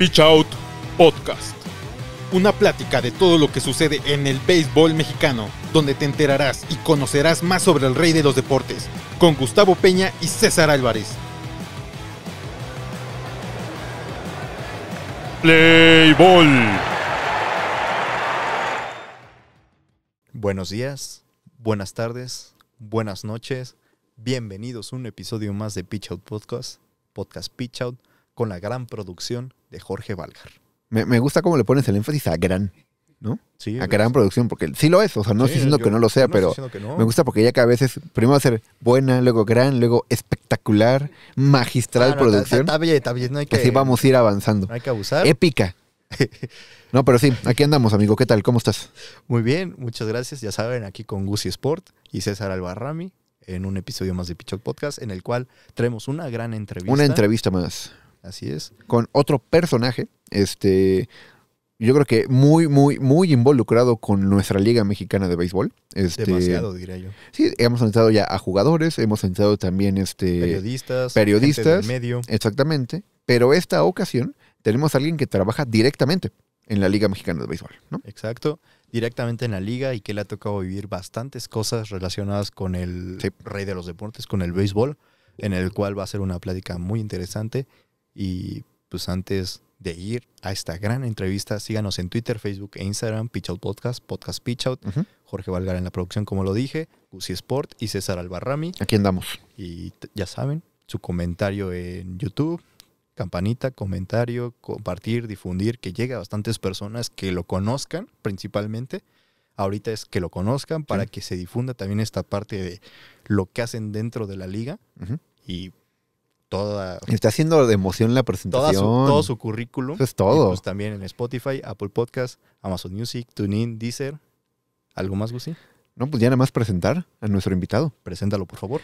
Pitch Out Podcast. Una plática de todo lo que sucede en el béisbol mexicano, donde te enterarás y conocerás más sobre el rey de los deportes, con Gustavo Peña y César Álvarez. Play Ball. Buenos días, buenas tardes, buenas noches. Bienvenidos a un episodio más de Pitch Out Podcast, Podcast Pitch Out, con la gran producción de Jorge Valgar. Me gusta cómo le pones el énfasis a gran, ¿no? Sí, a gran producción, porque sí lo es, o sea, no estoy diciendo que no lo sea, pero me gusta porque ya cada vez es, primero va a ser buena, luego gran, luego espectacular, magistral producción. Está bien, no hay que... Así vamos a ir avanzando. No hay que abusar. Épica. No, pero sí, aquí andamos, amigo. ¿Qué tal? ¿Cómo estás? Muy bien, muchas gracias. Ya saben, aquí con Gusi Sport y César Albarrami en un episodio más de Pitch Out Podcast, en el cual traemos una gran entrevista. Una entrevista más. Así es. Con otro personaje, yo creo que muy involucrado con nuestra Liga Mexicana de Béisbol. Demasiado, diría yo. Sí, hemos entrado ya a jugadores, hemos entrado también periodistas, periodistas, gente del medio. Exactamente. Pero esta ocasión tenemos a alguien que trabaja directamente en la Liga Mexicana de Béisbol, ¿no? Exacto, directamente en la liga y que le ha tocado vivir bastantes cosas relacionadas con el rey de los deportes, con el béisbol, en el cual va a ser una plática muy interesante. Y pues antes de ir a esta gran entrevista, síganos en Twitter, Facebook e Instagram, Pitch Out Podcast, Podcast Pitch Out, Jorge Valgar en la producción, como lo dije, Gusi Sport y César Albarrami. Aquí andamos. Y ya saben, su comentario en YouTube, campanita, comentario, compartir, difundir, que llegue a bastantes personas que lo conozcan principalmente. Ahorita es que lo conozcan para que se difunda también esta parte de lo que hacen dentro de la liga y está haciendo de emoción la presentación. Todo su currículum. Eso es todo. Y pues también en Spotify, Apple Podcast, Amazon Music, TuneIn, Deezer. ¿Algo más, Gusi? No, pues ya nada más presentar a nuestro invitado. Preséntalo, por favor.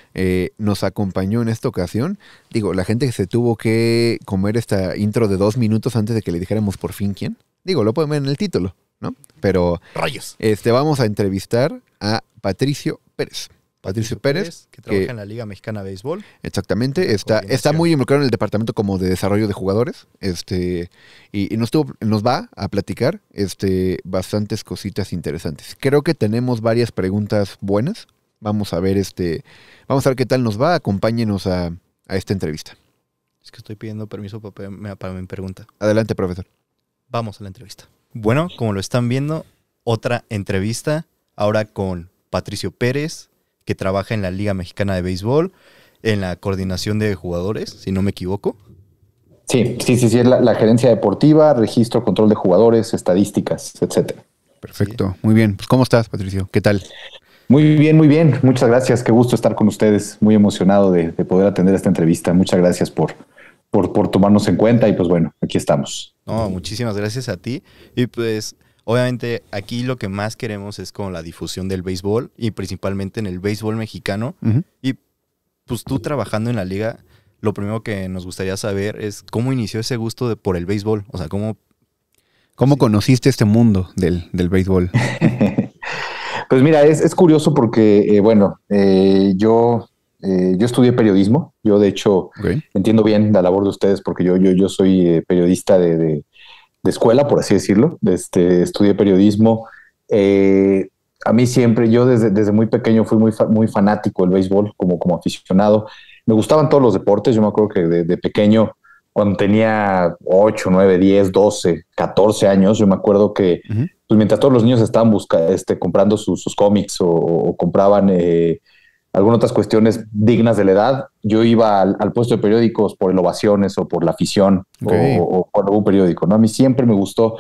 Nos acompañó en esta ocasión. Digo, la gente que se tuvo que comer esta intro de 2 minutos antes de que le dijéramos por fin quién. Digo, lo pueden ver en el título, ¿no? Pero ¡rayos! Vamos a entrevistar a Patricio Pérez. Patricio Pérez, que trabaja en la Liga Mexicana de Béisbol. Exactamente, está muy involucrado en el departamento como de desarrollo de jugadores, y nos va a platicar bastantes cositas interesantes. Creo que tenemos varias preguntas buenas. Vamos a ver qué tal nos va. Acompáñenos a esta entrevista. Es que estoy pidiendo permiso para mi pregunta. Adelante, profesor. Vamos a la entrevista. Bueno, como lo están viendo, otra entrevista ahora con Patricio Pérez, que trabaja en la Liga Mexicana de Béisbol, en la coordinación de jugadores, si no me equivoco. Sí, es la gerencia deportiva, registro, control de jugadores, estadísticas, etcétera. Perfecto, sí. Muy bien. Pues, ¿cómo estás, Patricio? ¿Qué tal? Muy bien. Muchas gracias. Qué gusto estar con ustedes. Muy emocionado de poder atender esta entrevista. Muchas gracias por tomarnos en cuenta y pues bueno, aquí estamos. No, muchísimas gracias a ti. Y pues obviamente aquí lo que más queremos es como la difusión del béisbol y principalmente en el béisbol mexicano. Y pues tú trabajando en la liga, lo primero que nos gustaría saber es cómo inició ese gusto por el béisbol. O sea, ¿cómo conociste este mundo del béisbol? Pues mira, es curioso porque, yo estudié periodismo. Yo, de hecho, entiendo bien la labor de ustedes porque yo soy periodista de escuela, por así decirlo. Estudié periodismo. A mí siempre, yo desde muy pequeño fui muy fanático del béisbol como aficionado. Me gustaban todos los deportes. Yo me acuerdo que de pequeño, cuando tenía 8, 9, 10, 12, 14 años, yo me acuerdo que pues, mientras todos los niños estaban comprando sus cómics o compraban algunas otras cuestiones dignas de la edad, yo iba al puesto de periódicos por el Ovaciones o por La Afición o por algún periódico, ¿no? A mí siempre me gustó,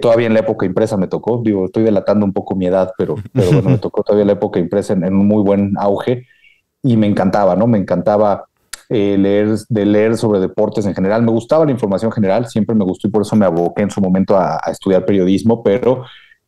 todavía en la época impresa me tocó, estoy delatando un poco mi edad, pero bueno, me tocó todavía la época impresa en un muy buen auge y me encantaba, ¿no? Me encantaba leer sobre deportes en general. Me gustaba la información general, siempre me gustó y por eso me aboqué en su momento a estudiar periodismo, pero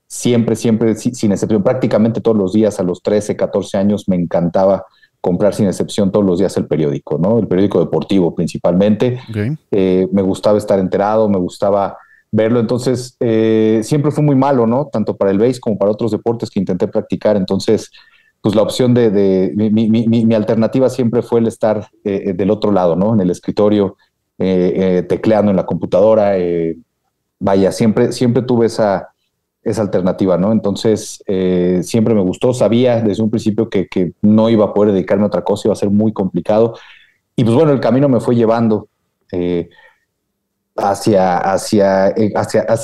siempre, sin excepción, prácticamente todos los días a los 13, 14 años me encantaba comprar sin excepción todos los días el periódico, ¿no? El periódico deportivo principalmente. Me gustaba estar enterado, me gustaba verlo. Entonces, siempre fue muy malo, ¿no? Tanto para el béis como para otros deportes que intenté practicar. Entonces, pues la opción mi alternativa siempre fue el estar del otro lado, ¿no? En el escritorio, tecleando en la computadora. Vaya, siempre tuve esa alternativa, ¿no? Entonces, siempre me gustó. Sabía desde un principio que no iba a poder dedicarme a otra cosa, iba a ser muy complicado. Y pues bueno, el camino me fue llevando hacia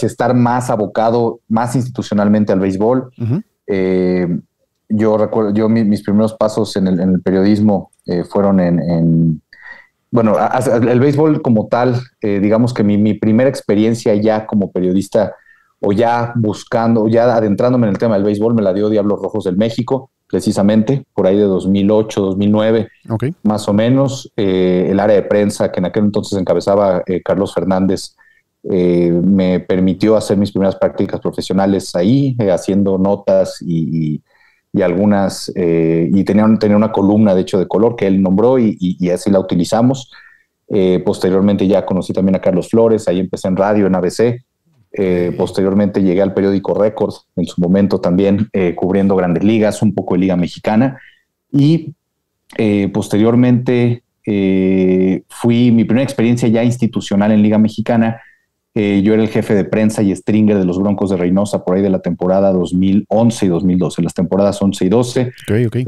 estar más abocado, más institucionalmente al béisbol. Uh-huh. Yo recuerdo, mis primeros pasos en el periodismo fueron bueno, el béisbol como tal, digamos que mi primera experiencia ya como periodista o ya adentrándome en el tema del béisbol me la dio Diablos Rojos del México, precisamente, por ahí de 2008, 2009, okay, más o menos. El área de prensa que en aquel entonces encabezaba Carlos Fernández me permitió hacer mis primeras prácticas profesionales ahí, haciendo notas y algunas, y tenía una columna de hecho de color que él nombró y así la utilizamos. Posteriormente ya conocí también a Carlos Flores, ahí empecé en radio, en ABC. Posteriormente llegué al periódico Récord, en su momento también cubriendo Grandes Ligas, un poco de Liga Mexicana, y posteriormente fui mi primera experiencia ya institucional en Liga Mexicana. Yo era el jefe de prensa y stringer de los Broncos de Reynosa por ahí de la temporada 2011 y 2012, las temporadas 11 y 12. Okay.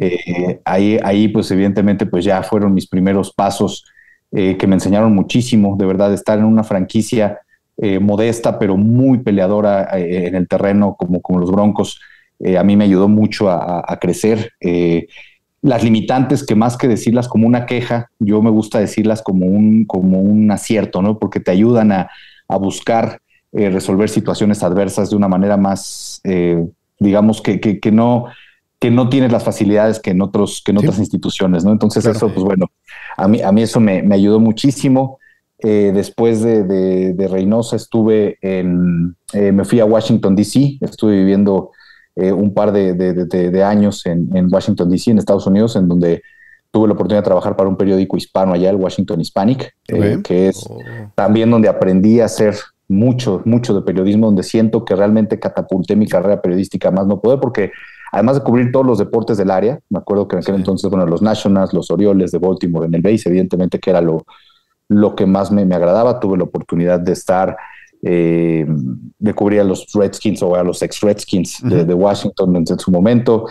Ahí pues evidentemente pues ya fueron mis primeros pasos que me enseñaron muchísimo, de verdad, estar en una franquicia modesta pero muy peleadora en el terreno como los Broncos. A mí me ayudó mucho a crecer. Las limitantes, que más que decirlas como una queja, yo me gusta decirlas como un acierto, ¿no? Porque te ayudan a buscar resolver situaciones adversas de una manera más, digamos, que no tienes las facilidades que en otras instituciones, ¿no? Entonces claro, eso, pues bueno, a mí eso me ayudó muchísimo. Después de Reynosa me fui a Washington, D.C., estuve viviendo un par de años en Washington, D.C., en Estados Unidos, en donde tuve la oportunidad de trabajar para un periódico hispano allá, el Washington Hispanic, que es también donde aprendí a hacer mucho de periodismo, donde siento que realmente catapulté mi carrera periodística más no poder, porque además de cubrir todos los deportes del área, me acuerdo que en aquel entonces, bueno, los Nationals, los Orioles de Baltimore en el base, evidentemente que era lo que más me agradaba. Tuve la oportunidad de estar, de cubrir a los Redskins o a los ex-Redskins de Washington en su momento,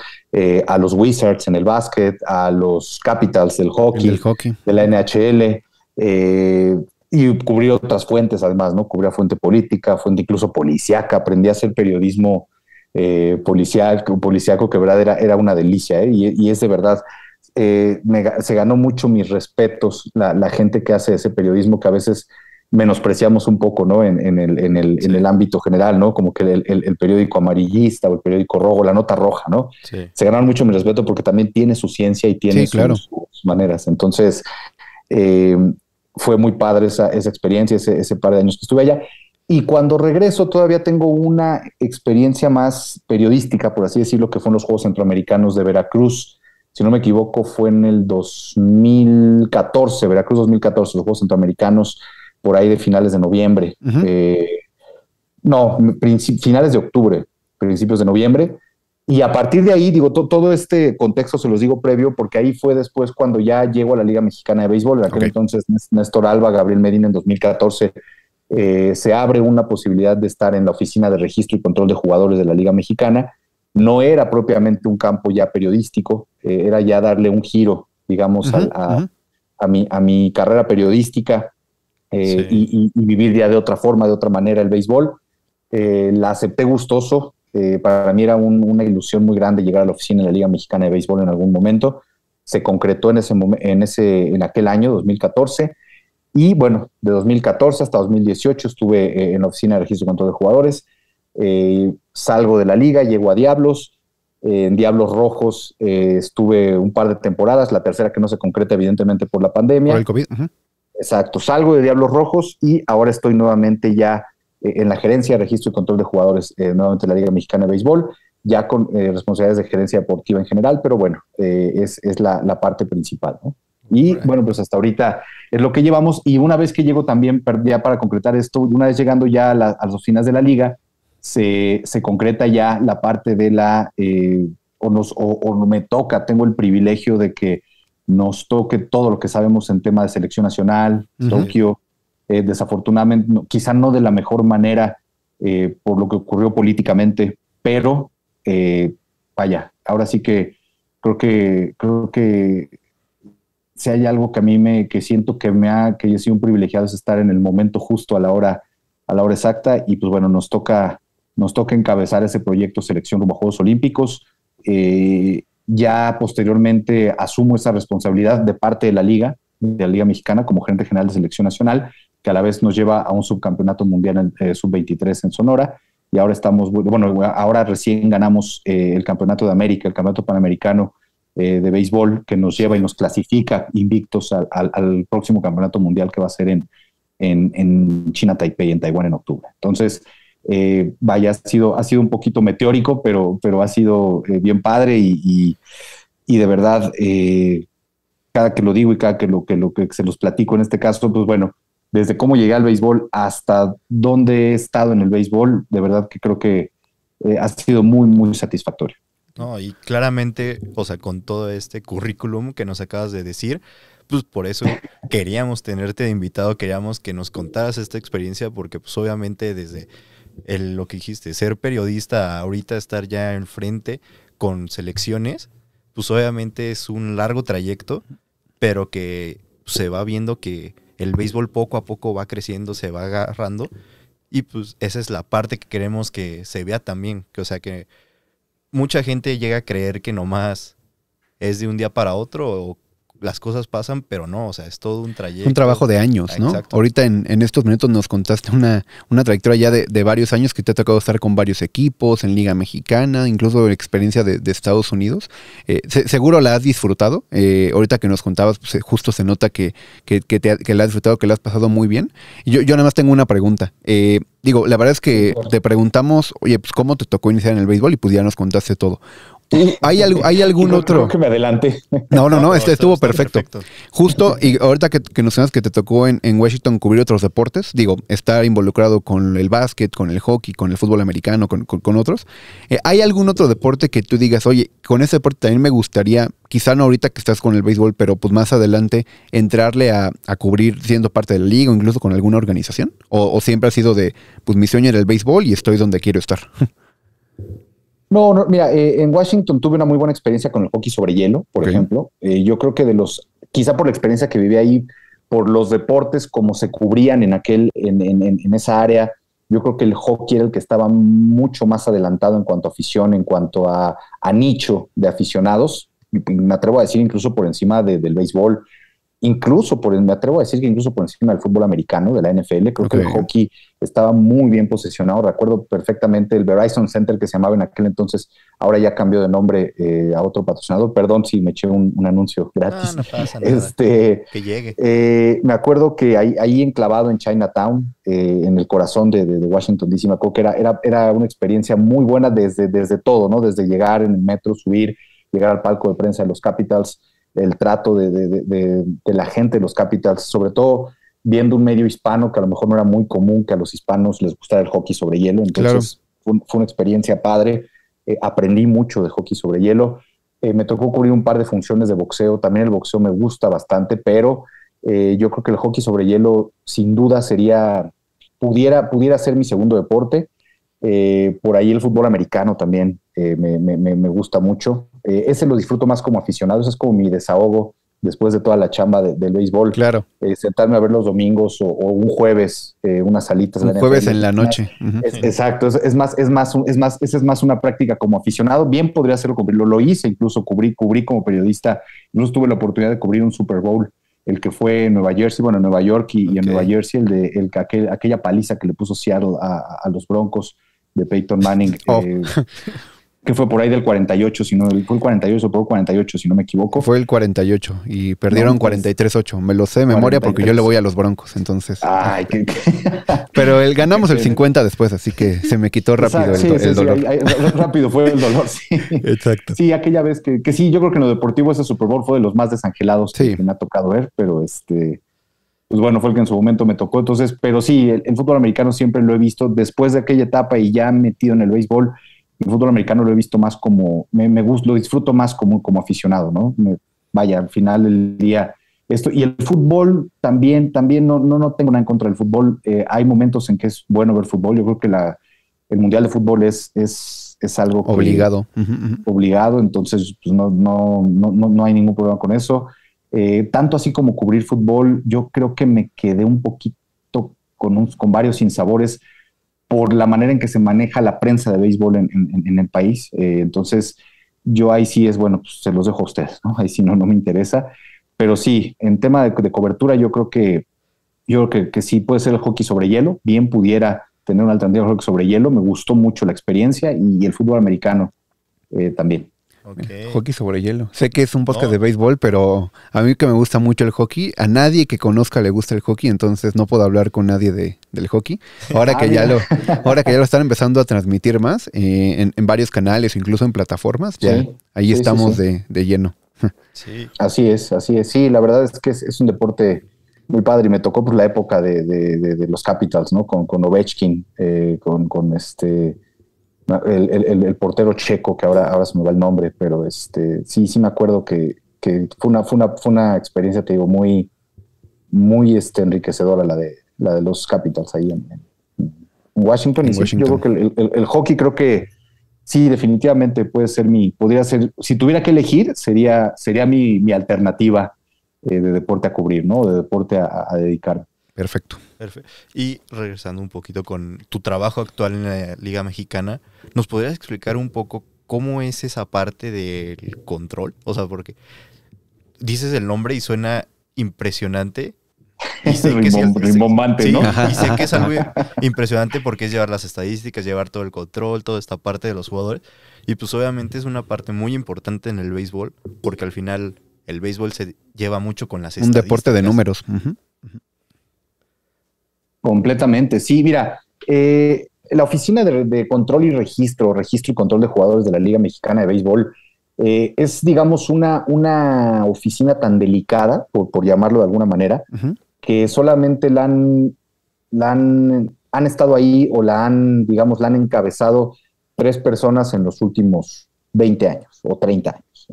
a los Wizards en el básquet, a los Capitals del hockey, de la NHL, y cubrí otras fuentes además, ¿no? Cubría fuente política, fuente incluso policíaca. Aprendí a hacer periodismo policíaco que verdad era una delicia, y es de verdad, se ganó mucho mis respetos la gente que hace ese periodismo que a veces menospreciamos un poco, ¿no? En el ámbito general, ¿no? Como que el periódico amarillista o el periódico rojo, la nota roja, ¿no? Sí. Se ganaron mucho mi respeto porque también tiene su ciencia y tiene sus maneras. Entonces, fue muy padre esa experiencia, ese par de años que estuve allá. Y cuando regreso todavía tengo una experiencia más periodística, por así decirlo, que fueron los Juegos Centroamericanos de Veracruz. Si no me equivoco, fue en el 2014, Veracruz 2014, los Juegos Centroamericanos, por ahí de finales de noviembre. Finales de octubre, principios de noviembre. Y a partir de ahí, digo, todo este contexto se los digo previo, porque ahí fue después cuando ya llego a la Liga Mexicana de Béisbol. En aquel entonces, Néstor Alba, Gabriel Medina, en 2014, se abre una posibilidad de estar en la oficina de registro y control de jugadores de la Liga Mexicana. No era propiamente un campo ya periodístico, era ya darle un giro, digamos, a mi carrera periodística, y vivir ya de otra forma, de otra manera el béisbol. La acepté gustoso. Para mí era una ilusión muy grande llegar a la oficina de la Liga Mexicana de Béisbol en algún momento. Se concretó en aquel año, 2014. Y bueno, de 2014 hasta 2018 estuve en la oficina de registro y control de jugadores. Salgo de la liga, llego a Diablos. En Diablos Rojos estuve un par de temporadas, la tercera que no se concreta evidentemente por la pandemia. Por el COVID. Exacto, salgo de Diablos Rojos y ahora estoy nuevamente ya en la gerencia de registro y control de jugadores, nuevamente en la Liga Mexicana de Béisbol, ya con responsabilidades de gerencia deportiva en general, pero bueno, es la parte principal, ¿no? Y bueno, pues hasta ahorita es lo que llevamos. Y una vez que llego también, ya para concretar esto, una vez llegando ya a las oficinas de la liga, se concreta ya la parte de o me toca, tengo el privilegio de que nos toque todo lo que sabemos en tema de selección nacional, Tokio, desafortunadamente, quizá no de la mejor manera por lo que ocurrió políticamente, pero vaya, ahora sí que creo que si hay algo que a mí que siento que yo he sido un privilegiado es estar en el momento justo a la hora exacta, y pues bueno, nos toca encabezar ese proyecto Selección rumbo a Juegos Olímpicos. Ya posteriormente asumo esa responsabilidad de parte de la Liga Mexicana como gerente general de Selección Nacional, que a la vez nos lleva a un subcampeonato mundial sub-23 en Sonora, y ahora ahora recién ganamos el Campeonato de América, el Campeonato Panamericano de béisbol, que nos lleva y nos clasifica invictos al próximo Campeonato Mundial, que va a ser en China, Taipei, en Taiwán, en octubre. Entonces, vaya, ha sido un poquito meteórico, pero ha sido bien padre, y de verdad, cada que lo digo y cada que se los platico en este caso, pues bueno, desde cómo llegué al béisbol hasta dónde he estado en el béisbol, de verdad que creo que ha sido muy, muy satisfactorio. No, y claramente, o sea, con todo este currículum que nos acabas de decir, pues por eso queríamos tenerte de invitado, queríamos que nos contaras esta experiencia, porque pues obviamente desde lo que dijiste, ser periodista, ahorita estar ya enfrente con selecciones, pues obviamente es un largo trayecto, pero que se va viendo que el béisbol poco a poco va creciendo, se va agarrando, y pues esa es la parte que queremos que se vea también, que o sea que mucha gente llega a creer que nomás es de un día para otro o las cosas pasan, pero no, o sea, es todo un trayecto. Un trabajo de años, ¿no? Exacto. Ahorita en estos minutos nos contaste una trayectoria ya de varios años, que te ha tocado estar con varios equipos, en Liga Mexicana, incluso experiencia de Estados Unidos. Seguro la has disfrutado. Ahorita que nos contabas, pues, justo se nota que la has disfrutado, que la has pasado muy bien. Y yo nada más tengo una pregunta. Digo, la verdad es que te preguntamos, oye, pues ¿cómo te tocó iniciar en el béisbol? Y pues ya nos contaste todo. ¿Hay algún otro? Creo que me adelanté. No, estuvo perfecto. Justo, y ahorita que nos mencionas que te tocó en Washington cubrir otros deportes, digo, estar involucrado con el básquet, con el hockey, con el fútbol americano, con otros. ¿Hay algún otro deporte que tú digas, oye, con ese deporte también me gustaría, quizá no ahorita que estás con el béisbol, pero pues más adelante, entrarle a cubrir siendo parte de la liga o incluso con alguna organización? ¿O siempre ha sido de, pues mi sueño era el béisbol y estoy donde quiero estar? No, mira, en Washington tuve una muy buena experiencia con el hockey sobre hielo, por ejemplo. Yo creo que quizá por la experiencia que viví ahí, por los deportes como se cubrían en esa área, yo creo que el hockey era el que estaba mucho más adelantado en cuanto a afición, en cuanto a nicho de aficionados. Me atrevo a decir incluso por encima del béisbol, me atrevo a decir que incluso por encima del fútbol americano, de la NFL. Creo que el hockey estaba muy bien posicionado. Recuerdo perfectamente el Verizon Center, que se llamaba en aquel entonces, ahora ya cambió de nombre a otro patrocinador. Perdón si me eché un anuncio gratis. No pasa nada. Que llegue. Me acuerdo que ahí enclavado en Chinatown, en el corazón de Washington DC, me acuerdo que era una experiencia muy buena desde todo, ¿no? Desde llegar en el metro, subir, llegar al palco de prensa de los Capitals, el trato de la gente de los Capitals, sobre todo viendo un medio hispano que a lo mejor no era muy común que a los hispanos les gustara el hockey sobre hielo. Entonces fue una experiencia padre. Aprendí mucho de hockey sobre hielo. Me tocó cubrir un par de funciones de boxeo. También el boxeo me gusta bastante, pero yo creo que el hockey sobre hielo sin duda pudiera ser mi segundo deporte. Por ahí el fútbol americano también me gusta mucho. Ese lo disfruto más como aficionado. Ese es como mi desahogo después de toda la chamba del béisbol. Claro. Sentarme a ver los domingos o un jueves, unas salitas. Un jueves en la noche. Exacto. Esa es más una práctica como aficionado. Bien podría hacerlo, lo hice, incluso cubrí como periodista. Incluso tuve la oportunidad de cubrir un Super Bowl, el que fue en Nueva Jersey, en Nueva York y en Nueva Jersey, aquella paliza que le puso Seattle a los Broncos de Peyton Manning. Que fue por ahí del 48, fue el 48 o por 48, si no me equivoco. Fue el 48 y perdieron 43-8. Me lo sé de memoria 43. Porque yo le voy a los Broncos, entonces. Ay, Pero ganamos el 50 después, así que se me quitó rápido el dolor. Rápido fue el dolor, sí. Exacto. Sí, aquella vez que sí, yo creo que en lo deportivo ese Super Bowl fue de los más desangelados que me ha tocado ver, pero pues bueno, fue el que en su momento me tocó. Entonces, pero sí, el fútbol americano siempre lo he visto después de aquella etapa y ya metido en el béisbol. El fútbol americano lo he visto más como, me gusta, lo disfruto más como aficionado, ¿no? Vaya, al final del día esto. Y el fútbol también no tengo nada en contra del fútbol. Hay momentos en que es bueno ver fútbol. Yo creo que el Mundial de Fútbol es algo obligado. Obligado, entonces pues no hay ningún problema con eso. Tanto así como cubrir fútbol, yo creo que me quedé un poquito con varios sinsabores por la manera en que se maneja la prensa de béisbol en el país. Entonces, yo ahí sí pues se los dejo a ustedes, ¿no? Ahí sí no me interesa. Pero sí, en tema de cobertura, yo creo que sí puede ser el hockey sobre hielo. Bien pudiera tener una alternativa al hockey sobre hielo. Me gustó mucho la experiencia y el fútbol americano también. Okay. Hockey sobre hielo. Sé que es un podcast de béisbol, pero a mí que me gusta mucho el hockey, a nadie que conozca le gusta el hockey, entonces no puedo hablar con nadie del hockey. Ahora que ya lo están empezando a transmitir más en varios canales, incluso en plataformas, ya ahí estamos de lleno. Sí. Así es. Sí, la verdad es que es un deporte muy padre y me tocó por la época de los Capitals, ¿no? Con Ovechkin, con el portero checo, que ahora se me va el nombre, pero sí me acuerdo que fue una experiencia, te digo, muy, muy enriquecedora la de los Capitals ahí en Washington. Y sí, yo creo que el hockey creo que sí, definitivamente podría ser, si tuviera que elegir, sería mi alternativa de deporte a cubrir, ¿no? De deporte a dedicarme. Perfecto. Y regresando un poquito con tu trabajo actual en la Liga Mexicana, ¿nos podrías explicar un poco cómo es esa parte del control? O sea, porque dices el nombre y suena impresionante. Y sé rimbombante, ¿no? Y sé que es algo impresionante porque es llevar las estadísticas, llevar todo el control, toda esta parte de los jugadores. Y pues obviamente es una parte muy importante en el béisbol, porque al final el béisbol se lleva mucho con las estadísticas. Un deporte de números. Completamente, sí, mira, la Oficina de Control y Registro y Control de Jugadores de la Liga Mexicana de Béisbol es, digamos, una oficina tan delicada, por llamarlo de alguna manera, que solamente la han estado ahí o la han encabezado 3 personas en los últimos 20 años o 30 años.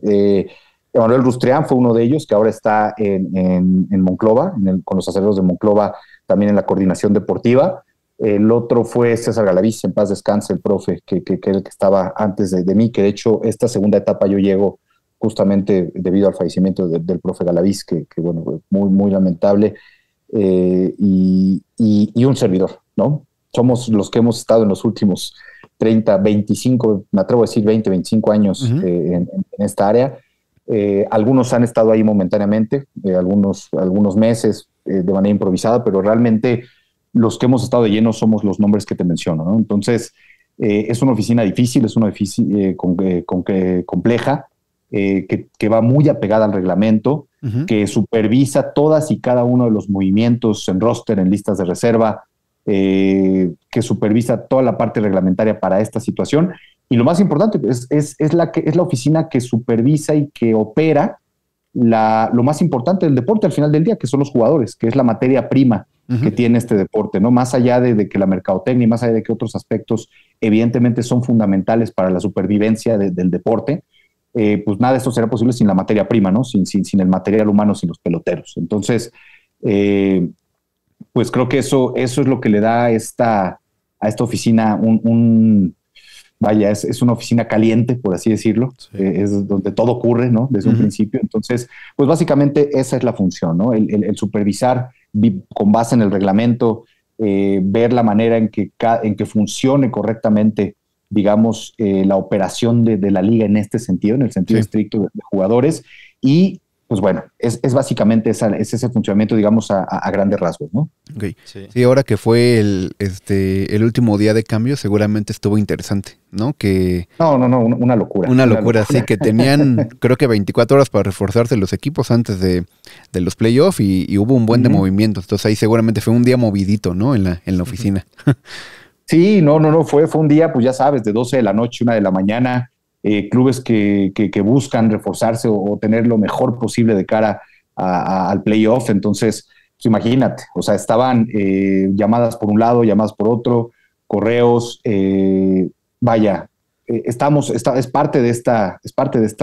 Emanuel Rustrián fue uno de ellos, que ahora está en Monclova, con los acereros de Monclova, también en la coordinación deportiva. El otro fue César Galaviz, en paz descanse, el profe, que era el que estaba antes de mí, que de hecho esta segunda etapa yo llego justamente debido al fallecimiento del profe Galaviz, que bueno, muy, muy lamentable, y un servidor, ¿no? Somos los que hemos estado en los últimos 30, 25, me atrevo a decir 20, 25 años en esta área. Algunos han estado ahí momentáneamente, algunos meses de manera improvisada, pero realmente los que hemos estado de lleno somos los nombres que te menciono, ¿no? Entonces, es una oficina difícil, es una oficina compleja, que va muy apegada al reglamento, que supervisa todas y cada uno de los movimientos en roster, en listas de reserva, que supervisa toda la parte reglamentaria para esta situación. Y lo más importante es la oficina que supervisa y que opera lo más importante del deporte al final del día, que son los jugadores, que es la materia prima que tiene este deporte, ¿no? Más allá de que la mercadotecnia, más allá de que otros aspectos evidentemente son fundamentales para la supervivencia del deporte, pues nada de esto será posible sin la materia prima, ¿no? Sin el material humano, sin los peloteros. Entonces, pues creo que eso es lo que le da a esta oficina vaya, es una oficina caliente, por así decirlo. Sí. Es donde todo ocurre, ¿no? Desde un principio. Entonces, pues básicamente esa es la función, ¿no? El supervisar con base en el reglamento, ver la manera en que funcione correctamente, digamos, la operación de la liga en este sentido, en el sentido estricto de jugadores. Y, pues bueno, es básicamente ese funcionamiento, digamos, a grandes rasgos, ¿no? Okay. Sí, ahora que fue el último día de cambio, seguramente estuvo interesante, ¿no? No, una locura. Una locura, sí, que tenían creo que 24 horas para reforzarse los equipos antes de los playoffs y hubo un buen de movimientos. Entonces ahí seguramente fue un día movidito, ¿no? En la oficina. Sí, fue un día, pues ya sabes, de 12 de la noche, 1 de la mañana, clubes que buscan reforzarse o tener lo mejor posible de cara al playoff. Entonces, pues imagínate, o sea, estaban llamadas por un lado, llamadas por otro, correos, es parte de esta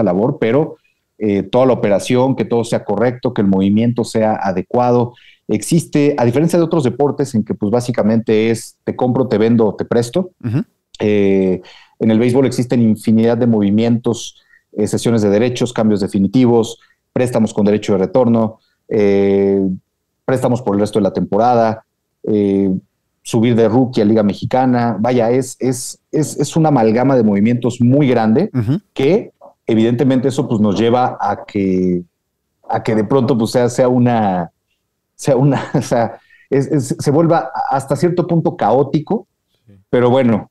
labor, pero toda la operación, que todo sea correcto, que el movimiento sea adecuado. Existe, a diferencia de otros deportes en que pues básicamente es te compro, te vendo, te presto, en el béisbol existen infinidad de movimientos, cesiones de derechos, cambios definitivos, préstamos con derecho de retorno, préstamos por el resto de la temporada, subir de rookie a Liga Mexicana. Vaya, es una amalgama de movimientos muy grande que evidentemente eso pues nos lleva a que de pronto pues se vuelva hasta cierto punto caótico, pero bueno,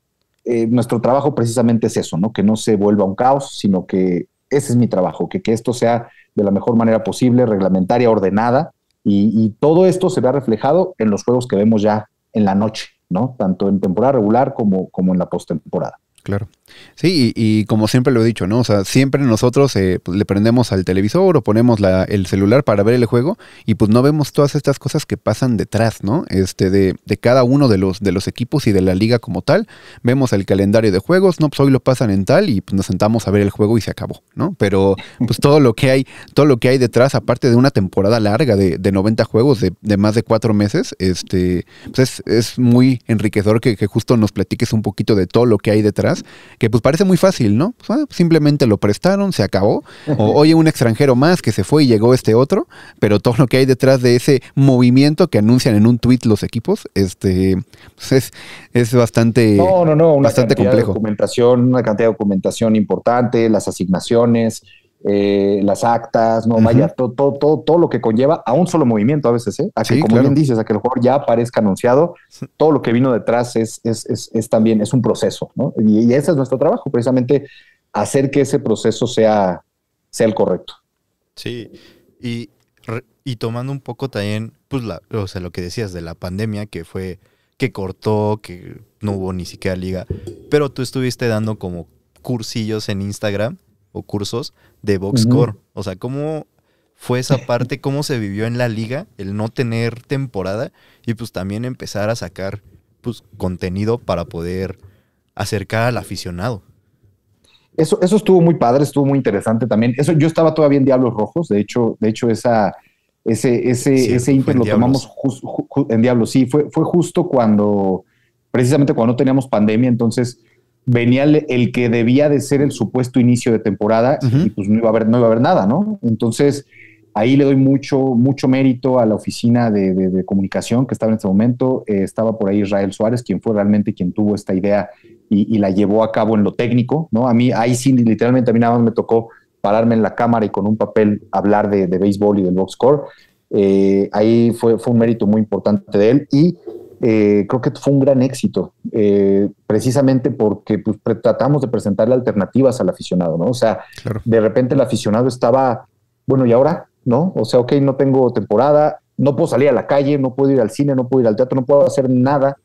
nuestro trabajo precisamente es eso, ¿no? Que no se vuelva un caos, sino que ese es mi trabajo, que esto sea de la mejor manera posible, reglamentaria, ordenada, y todo esto se vea reflejado en los juegos que vemos ya en la noche, ¿no? Tanto en temporada regular como en la postemporada. Claro. Sí, y como siempre lo he dicho, ¿no? O sea, siempre nosotros pues, le prendemos al televisor o ponemos el celular para ver el juego y pues no vemos todas estas cosas que pasan detrás, ¿no? De cada uno de los equipos y de la liga como tal. Vemos el calendario de juegos, ¿no? Pues hoy lo pasan en tal y pues nos sentamos a ver el juego y se acabó, ¿no? Pero pues todo lo que hay detrás, aparte de una temporada larga de 90 juegos de más de 4 meses, pues es muy enriquecedor que justo nos platiques un poquito de todo lo que hay detrás, que pues parece muy fácil, ¿no? Pues, simplemente lo prestaron, se acabó. O oye, un extranjero más que se fue y llegó este otro, pero todo lo que hay detrás de ese movimiento que anuncian en un tweet los equipos, pues es bastante, bastante complejo. Una cantidad de documentación importante, las asignaciones, las actas, no, vaya, todo lo que conlleva a un solo movimiento a veces, a que, como bien dices, a que el jugador ya aparezca anunciado, todo lo que vino detrás es también, es un proceso, ¿no? Y ese es nuestro trabajo, precisamente hacer que ese proceso sea el correcto. Sí, y tomando un poco también, pues lo que decías de la pandemia, que fue, que cortó, que no hubo ni siquiera liga, pero tú estuviste dando como cursillos en Instagram, o cursos de box score. O sea, ¿cómo fue esa parte? ¿Cómo se vivió en la liga el no tener temporada? Y pues también empezar a sacar pues contenido para poder acercar al aficionado. Eso estuvo muy padre, estuvo muy interesante también. Yo estaba todavía en Diablos Rojos, de hecho ese Inter lo tomamos en Diablos. Sí, fue justo precisamente cuando no teníamos pandemia, entonces venía el que debía de ser el supuesto inicio de temporada y pues no iba a haber nada, ¿no? Entonces ahí le doy mucho mérito a la oficina de comunicación que estaba en ese momento. Estaba por ahí Israel Suárez, quien fue realmente quien tuvo esta idea y la llevó a cabo en lo técnico, ¿no? A mí, ahí sí, literalmente a mí nada más me tocó pararme en la cámara y con un papel hablar de béisbol y del box score. Ahí fue un mérito muy importante de él y creo que fue un gran éxito, precisamente porque pues, tratamos de presentarle alternativas al aficionado, ¿no? O sea, de repente el aficionado estaba, bueno, ¿y ahora? ¿No? O sea, ok, no tengo temporada, no puedo salir a la calle, no puedo ir al cine, no puedo ir al teatro, no puedo hacer nada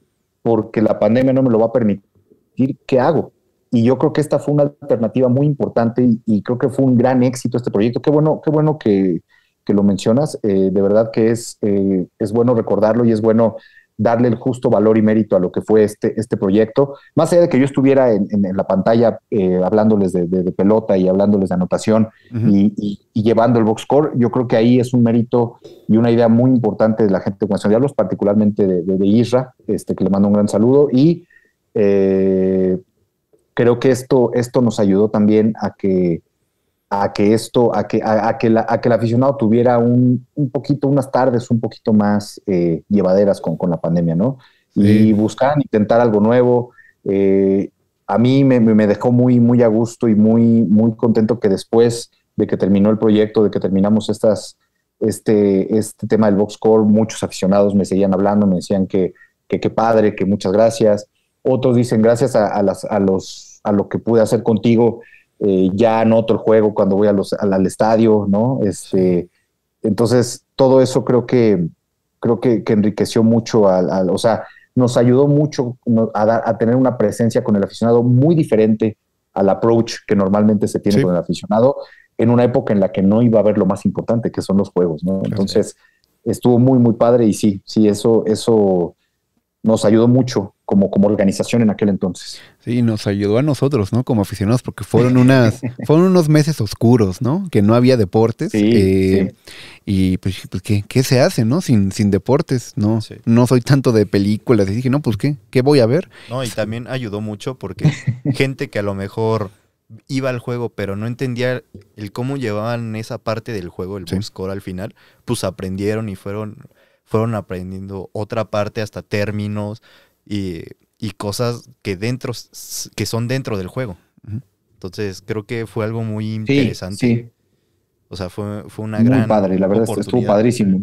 porque la pandemia no me lo va a permitir. ¿Qué hago? Y yo creo que esta fue una alternativa muy importante y creo que fue un gran éxito este proyecto. Qué bueno que lo mencionas. De verdad que es bueno recordarlo y es bueno darle el justo valor y mérito a lo que fue este proyecto. Más allá de que yo estuviera en la pantalla hablándoles de pelota y hablándoles de anotación y llevando el box score, yo creo que ahí es un mérito y una idea muy importante de la gente de Conexión Diablos, particularmente de Isra, que le mando un gran saludo. Y creo que esto nos ayudó también a que el aficionado tuviera unas tardes un poquito más llevaderas con la pandemia, ¿no? Sí. Y intentar algo nuevo. A mí me dejó muy, muy a gusto y muy, muy contento que después de que terminó el proyecto, de que terminamos este tema del box score, muchos aficionados me seguían hablando, me decían que qué padre, que muchas gracias. Otros dicen gracias a lo que pude hacer contigo. Ya anoto el juego cuando voy al estadio, ¿no? Entonces, todo eso creo que enriqueció mucho, o sea, nos ayudó mucho a tener una presencia con el aficionado muy diferente al approach que normalmente se tiene con el aficionado en una época en la que no iba a haber lo más importante, que son los juegos, ¿no? Entonces, estuvo muy, muy padre y sí, eso nos ayudó mucho como organización en aquel entonces. Sí, nos ayudó a nosotros, ¿no? Como aficionados, porque fueron unos meses oscuros, ¿no? Que no había deportes. Sí. Y pues ¿qué se hace, no? Sin deportes, ¿no? Sí. No soy tanto de películas. Y dije, no, pues ¿qué voy a ver? No, y también ayudó mucho porque gente que a lo mejor iba al juego, pero no entendía el cómo llevaban esa parte del juego, el box score al final, pues aprendieron y fueron aprendiendo otra parte, hasta términos y cosas que son dentro del juego. Entonces creo que fue algo muy interesante. Sí. O sea, fue una muy gran padre, la verdad oportunidad. estuvo padrísimo.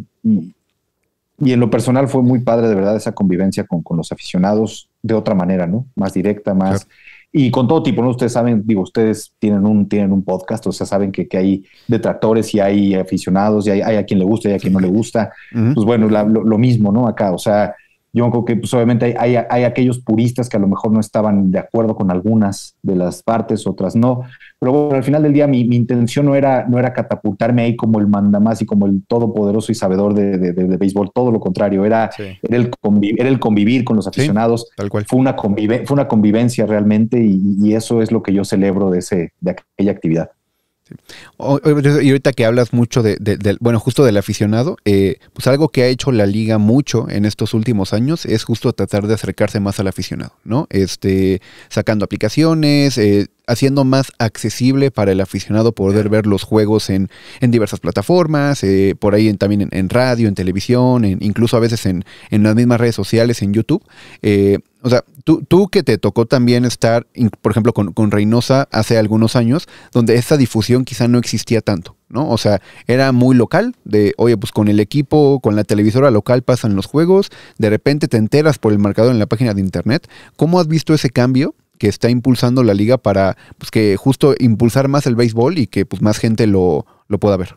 Y en lo personal fue muy padre, de verdad, esa convivencia con los aficionados de otra manera, ¿no? Más directa, más... Claro. Y con todo tipo, ¿no? Ustedes saben, ustedes tienen un podcast, o sea, saben que hay detractores y hay aficionados y hay a quien le gusta y a quien no le gusta. Pues bueno, lo mismo, ¿no? Acá, o sea, yo creo que pues obviamente hay aquellos puristas que a lo mejor no estaban de acuerdo con algunas de las partes, otras no. Pero bueno, al final del día mi intención no era catapultarme ahí como el mandamás y como el todopoderoso y sabedor de béisbol. Todo lo contrario, era el convivir con los aficionados. Sí, tal cual. Fue una convivencia realmente y eso es lo que yo celebro de aquella actividad. Sí. Y ahorita que hablas mucho bueno, justo del aficionado, pues algo que ha hecho la liga mucho en estos últimos años es justo tratar de acercarse más al aficionado, ¿no? Sacando aplicaciones, haciendo más accesible para el aficionado poder ver los juegos en diversas plataformas, por ahí también en radio, en televisión, incluso a veces en las mismas redes sociales, en YouTube. O sea, tú que te tocó también estar, por ejemplo, con Reynosa hace algunos años, donde esta difusión quizá no existía tanto, ¿no? O sea, era muy local, oye, pues con el equipo, con la televisora local pasan los juegos, de repente te enteras por el marcador en la página de internet. ¿Cómo has visto ese cambio que está impulsando la liga para, pues, que justo impulsar más el béisbol y que pues más gente lo pueda ver?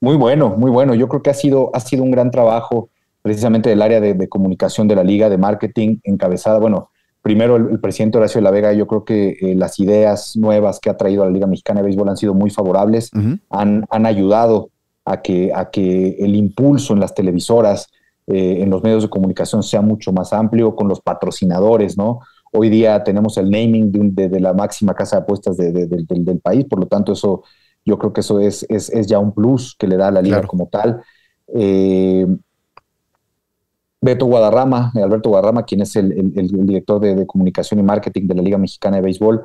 Muy bueno, muy bueno. Yo creo que ha sido un gran trabajo precisamente del área de comunicación de la liga, de marketing, encabezada, bueno, primero el presidente Horacio de la Vega. Yo creo que las ideas nuevas que ha traído a la Liga Mexicana de Béisbol han sido muy favorables, han ayudado a que el impulso en las televisoras, en los medios de comunicación sea mucho más amplio, con los patrocinadores, ¿no? Hoy día tenemos el naming de la máxima casa de apuestas del país, por lo tanto eso, yo creo que eso es ya un plus que le da a la liga como tal. Alberto Guadarrama, quien es el director de comunicación y marketing de la Liga Mexicana de Béisbol,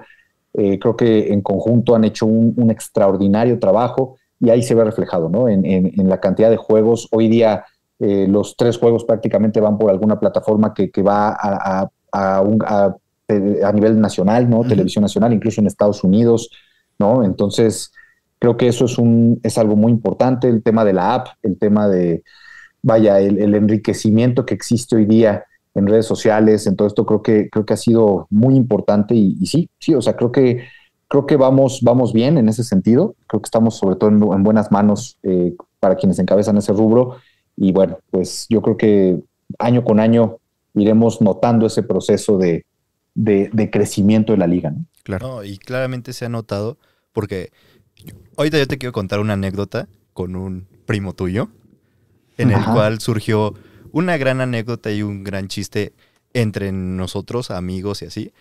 creo que en conjunto han hecho un extraordinario trabajo y ahí se ve reflejado, ¿no? En la cantidad de juegos. Hoy día los 3 juegos prácticamente van por alguna plataforma que va a nivel nacional, ¿no? Televisión nacional, incluso en Estados Unidos, ¿no? Entonces, creo que eso es algo muy importante. El tema de la app, el tema de el enriquecimiento que existe hoy día en redes sociales, en todo esto creo que ha sido muy importante y sí, o sea, creo que vamos bien en ese sentido. Creo que estamos sobre todo en buenas manos para quienes encabezan ese rubro y bueno, pues yo creo que año con año iremos notando ese proceso de crecimiento de la liga, ¿no? Claro. No, y claramente se ha notado porque ahorita yo te quiero contar una anécdota con un primo tuyo, en el cual surgió una gran anécdota y un gran chiste entre nosotros, amigos y así.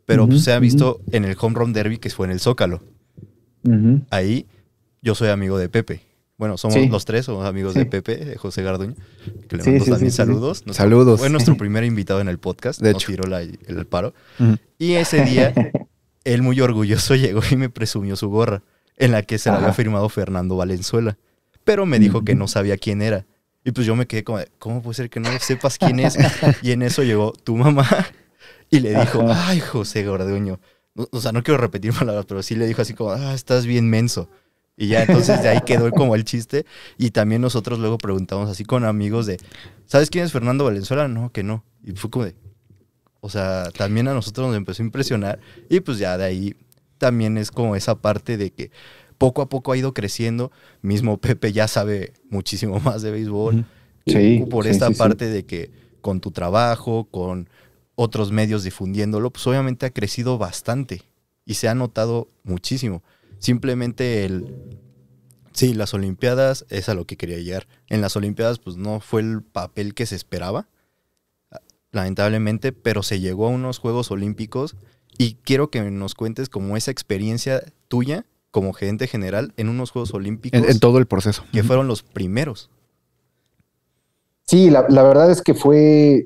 Pero pues, se ha visto en el Home Run Derby que fue en el Zócalo. Ahí yo soy amigo de Pepe. Bueno, somos los 3, somos amigos de Pepe, de José Garduño, que le mando también saludos. Saludos. Fue nuestro primer invitado en el podcast, de hecho. Tiró el paro. Y ese día, él muy orgulloso llegó y me presumió su gorra, en la que se la había firmado Fernando Valenzuela. Pero me dijo que no sabía quién era. Y pues yo me quedé como, ¿cómo puede ser que no sepas quién es? Y en eso llegó tu mamá y le dijo, ay, José Garduño. O sea, no quiero repetir palabras, pero sí le dijo así como, estás bien menso. Y ya entonces de ahí quedó como el chiste. Y también nosotros luego preguntamos así con amigos de, ¿sabes quién es Fernando Valenzuela? No, que no. Y fue como de, o sea, también a nosotros nos empezó a impresionar. Y pues ya de ahí también es como esa parte de que poco a poco ha ido creciendo. Mismo Pepe ya sabe muchísimo más de béisbol. Por esta parte de que con tu trabajo, con otros medios difundiéndolo, pues obviamente ha crecido bastante. Y se ha notado muchísimo. Simplemente Sí, las Olimpiadas es a lo que quería llegar. En las Olimpiadas pues no fue el papel que se esperaba, lamentablemente, pero se llegó a unos Juegos Olímpicos y quiero que nos cuentes como esa experiencia tuya como gerente general en unos Juegos Olímpicos. En todo el proceso. Que fueron los primeros. Sí, la verdad es que fue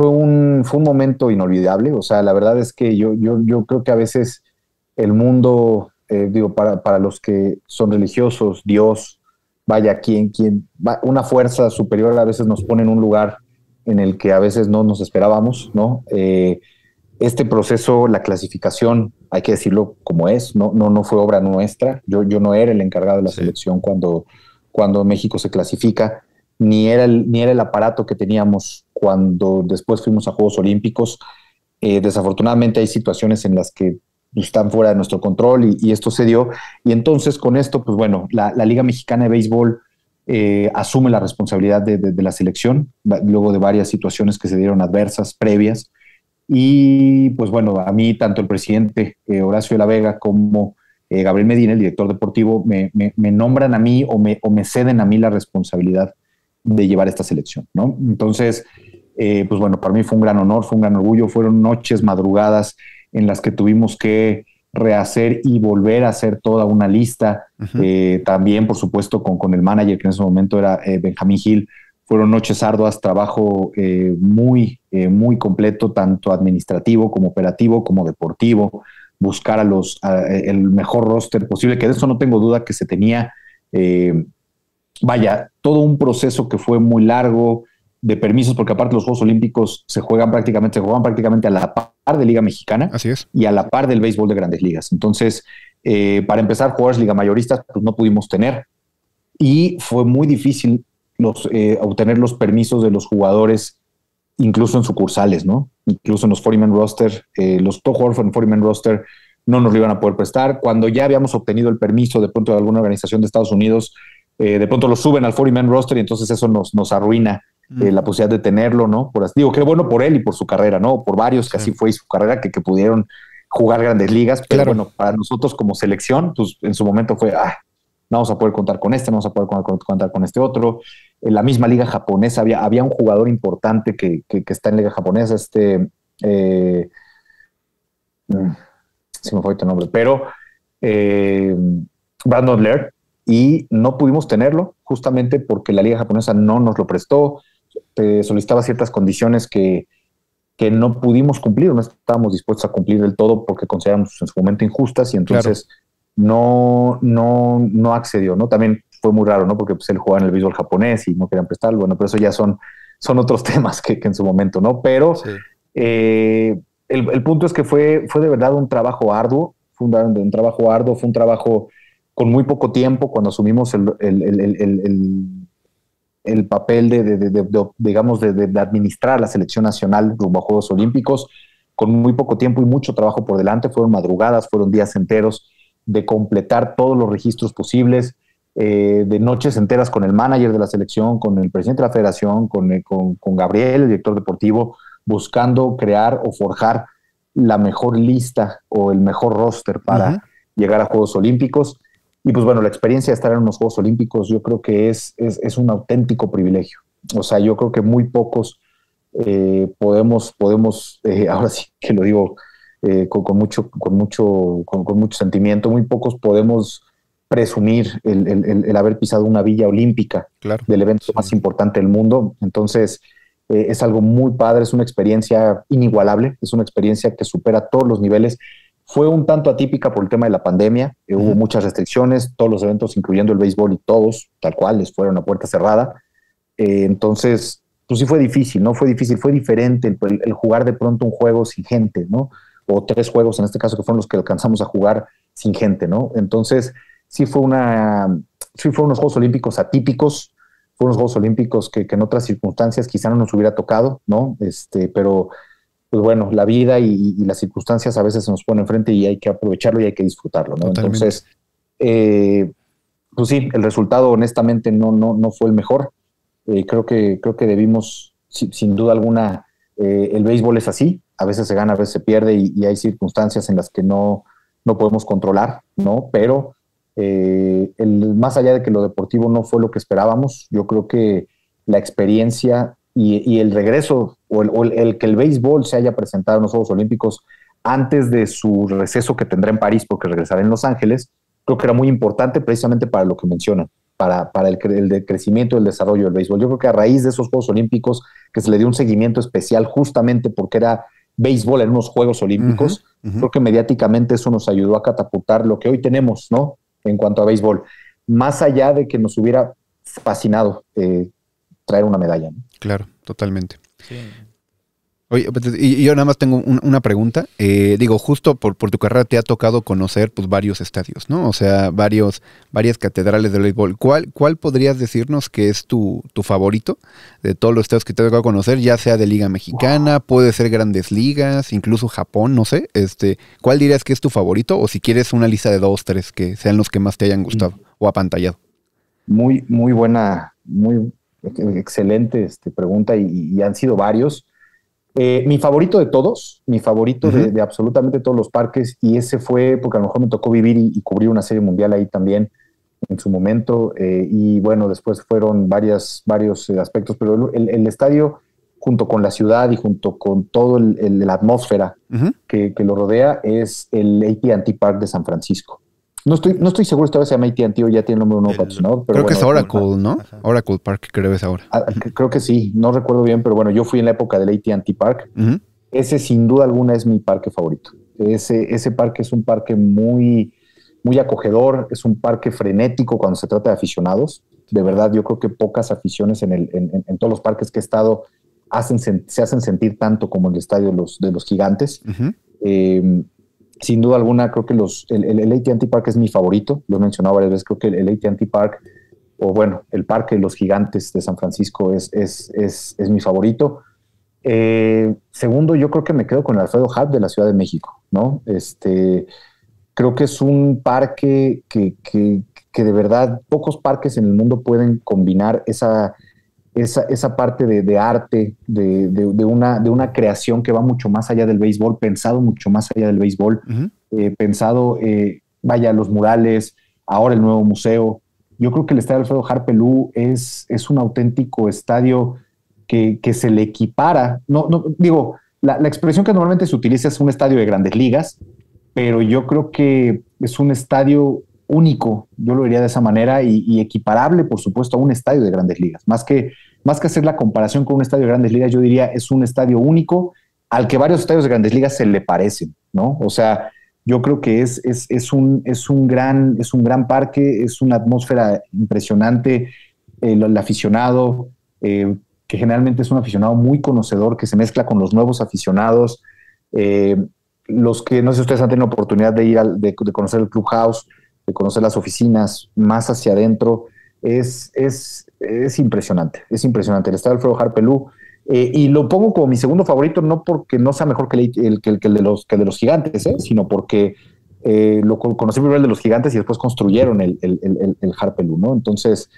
un momento inolvidable. O sea, la verdad es que yo creo que a veces el mundo, para los que son religiosos, Dios, vaya, una fuerza superior a veces nos pone en un lugar en el que a veces no nos esperábamos, ¿no? Este proceso, la clasificación, hay que decirlo como es, no fue obra nuestra. Yo no era el encargado de la selección cuando México se clasifica, ni era el aparato que teníamos cuando después fuimos a Juegos Olímpicos. Desafortunadamente hay situaciones en las que están fuera de nuestro control y esto se dio. Y entonces con esto, pues bueno, la Liga Mexicana de Béisbol asume la responsabilidad de la selección, luego de varias situaciones que se dieron adversas previas. Y pues bueno, a mí tanto el presidente Horacio de la Vega como Gabriel Medina, el director deportivo, me nombran a mí o me ceden a mí la responsabilidad de llevar esta selección, ¿no? Entonces, pues bueno, para mí fue un gran honor, fue un gran orgullo, fueron noches, madrugadas en las que tuvimos que rehacer y volver a hacer toda una lista. También, por supuesto, con el manager, que en ese momento era Benjamín Gil. Fueron noches arduas, trabajo muy completo, tanto administrativo como operativo, como deportivo, buscar el mejor roster posible, que de eso no tengo duda que se tenía. Todo un proceso que fue muy largo, de permisos, porque aparte los Juegos Olímpicos se juegan prácticamente a la par de Liga Mexicana. Así es. Y a la par del béisbol de Grandes Ligas. Entonces, para empezar, jugadores liga mayoristas pues no pudimos tener, y fue muy difícil obtener los permisos de los jugadores, incluso en sucursales, ¿no? Incluso en los 40-man roster, los top jugadores en 40-man roster no nos lo iban a poder prestar. Cuando ya habíamos obtenido el permiso de pronto de alguna organización de Estados Unidos, de pronto lo suben al 40-man roster y entonces eso nos arruina la posibilidad de tenerlo, ¿no? Digo, qué bueno por él y por su carrera, ¿no? Por varios que así fue su carrera, que pudieron jugar Grandes Ligas, pero bueno, para nosotros como selección, pues en su momento fue, no vamos a poder contar con este, no vamos a poder contar con este otro. En la misma liga japonesa había un jugador importante que está en liga japonesa, se me fue tu nombre, pero Brandon Laird, y no pudimos tenerlo justamente porque la liga japonesa no nos lo prestó. Solicitaba ciertas condiciones que no pudimos cumplir, no estábamos dispuestos a cumplir del todo porque consideramos en su momento injustas, y entonces no accedió, ¿no? También fue muy raro, ¿no? Porque pues, él jugaba en el béisbol japonés y no querían prestarlo. Bueno, pero eso ya son otros temas que en su momento, ¿no? Pero el punto es que fue de verdad un trabajo arduo, fue un trabajo con muy poco tiempo. Cuando asumimos el papel de administrar la selección nacional rumbo a Juegos Olímpicos, con muy poco tiempo y mucho trabajo por delante. Fueron madrugadas, fueron días enteros de completar todos los registros posibles, de noches enteras con el manager de la selección, con el presidente de la federación, con Gabriel, el director deportivo, buscando crear o forjar la mejor lista o el mejor roster para llegar a Juegos Olímpicos. Y pues bueno, la experiencia de estar en unos Juegos Olímpicos yo creo que es un auténtico privilegio. O sea, yo creo que muy pocos podemos ahora sí que lo digo con mucho sentimiento, muy pocos podemos presumir el haber pisado una villa olímpica del evento más importante del mundo. Entonces, es algo muy padre, es una experiencia inigualable, es una experiencia que supera todos los niveles. Fue un tanto atípica por el tema de la pandemia, hubo muchas restricciones, todos los eventos, incluyendo el béisbol, y todos, tal cual, les fueron a puerta cerrada. Entonces, pues sí fue difícil, ¿no? Fue diferente el jugar de pronto un juego sin gente, ¿no? O 3 juegos, en este caso, que fueron los que alcanzamos a jugar sin gente, ¿no? Entonces, sí fueron unos Juegos Olímpicos atípicos, fueron unos Juegos Olímpicos que en otras circunstancias quizá no nos hubiera tocado, ¿no? Pero pues bueno, la vida y las circunstancias a veces se nos ponen enfrente y hay que aprovecharlo y hay que disfrutarlo, ¿no? Totalmente. Entonces, pues sí, el resultado honestamente no fue el mejor. Creo que debimos, sin duda alguna, el béisbol es así, a veces se gana, a veces se pierde y hay circunstancias en las que no podemos controlar, ¿no? Pero Más allá de que lo deportivo no fue lo que esperábamos, yo creo que la experiencia y el regreso o el que el béisbol se haya presentado en los Juegos Olímpicos antes de su receso que tendrá en París, porque regresará en Los Ángeles, creo que era muy importante precisamente para lo que mencionan, para el crecimiento y el desarrollo del béisbol. Yo creo que a raíz de esos Juegos Olímpicos, que se le dio un seguimiento especial justamente porque era béisbol en unos Juegos Olímpicos, creo que mediáticamente eso nos ayudó a catapultar lo que hoy tenemos, ¿no? En cuanto a béisbol. Más allá de que nos hubiera fascinado traer una medalla, ¿no? Claro, totalmente. Sí. Oye, y yo nada más tengo una pregunta. Digo, justo por tu carrera te ha tocado conocer pues varios estadios, ¿no? O sea, varias catedrales del béisbol. ¿Cuál podrías decirnos que es tu favorito de todos los estadios que te ha tocado conocer? Ya sea de Liga Mexicana, puede ser Grandes Ligas, incluso Japón, no sé. ¿Cuál dirías que es tu favorito? O si quieres una lista de 2, 3 que sean los que más te hayan gustado o apantallado. Muy buena, muy excelente pregunta y han sido varios. Mi favorito de todos, mi favorito de absolutamente todos los parques, y ese fue porque a lo mejor me tocó vivir y cubrir una serie mundial ahí también en su momento, y bueno, después fueron varios aspectos, pero el estadio junto con la ciudad y junto con todo la atmósfera que lo rodea es el AT&T Park de San Francisco. No estoy seguro si todavía se llama AT&T o ya tiene el nombre de un nuevo patrocinador. Creo que es Oracle, ¿no? Ajá. Oracle Park, creo que es ahora. Creo que sí, no recuerdo bien, pero bueno, yo fui en la época del AT&T Park. Ese sin duda alguna es mi parque favorito. Ese parque es un parque muy acogedor, es un parque frenético cuando se trata de aficionados. De verdad, yo creo que pocas aficiones en todos los parques que he estado se hacen sentir tanto como el estadio de los Gigantes. Sin duda alguna, creo que el AT&T Park es mi favorito. Lo he mencionado varias veces. Creo que el AT&T Park, o bueno, el Parque de los Gigantes de San Francisco es mi favorito. Segundo, yo creo que me quedo con el Alfredo Harp de la Ciudad de México, ¿no? Creo que es un parque que de verdad pocos parques en el mundo pueden combinar esa parte de arte, de una creación que va mucho más allá del béisbol, pensado mucho más allá del béisbol, pensado, los murales, ahora el nuevo museo. Yo creo que el estadio Alfredo Harp Pelú es un auténtico estadio que se le equipara. Digo, la expresión que normalmente se utiliza es un estadio de Grandes Ligas, pero yo creo que es un estadio único, yo lo diría de esa manera, y equiparable, por supuesto, a un estadio de Grandes Ligas. Más que hacer la comparación con un estadio de Grandes Ligas, yo diría es un estadio único al que varios estadios de Grandes Ligas se le parecen, ¿no? O sea, yo creo que es un gran parque, es una atmósfera impresionante, el aficionado, que generalmente es un aficionado muy conocedor, que se mezcla con los nuevos aficionados, los que, no sé si ustedes han tenido oportunidad de ir de conocer el clubhouse, de conocer las oficinas más hacia adentro, es impresionante, el estadio Alfredo Harp Pelú, y lo pongo como mi segundo favorito, no porque no sea mejor que el de los Gigantes, sino porque lo conocí primero el de los Gigantes y después construyeron el Harp Pelú, ¿no? Entonces,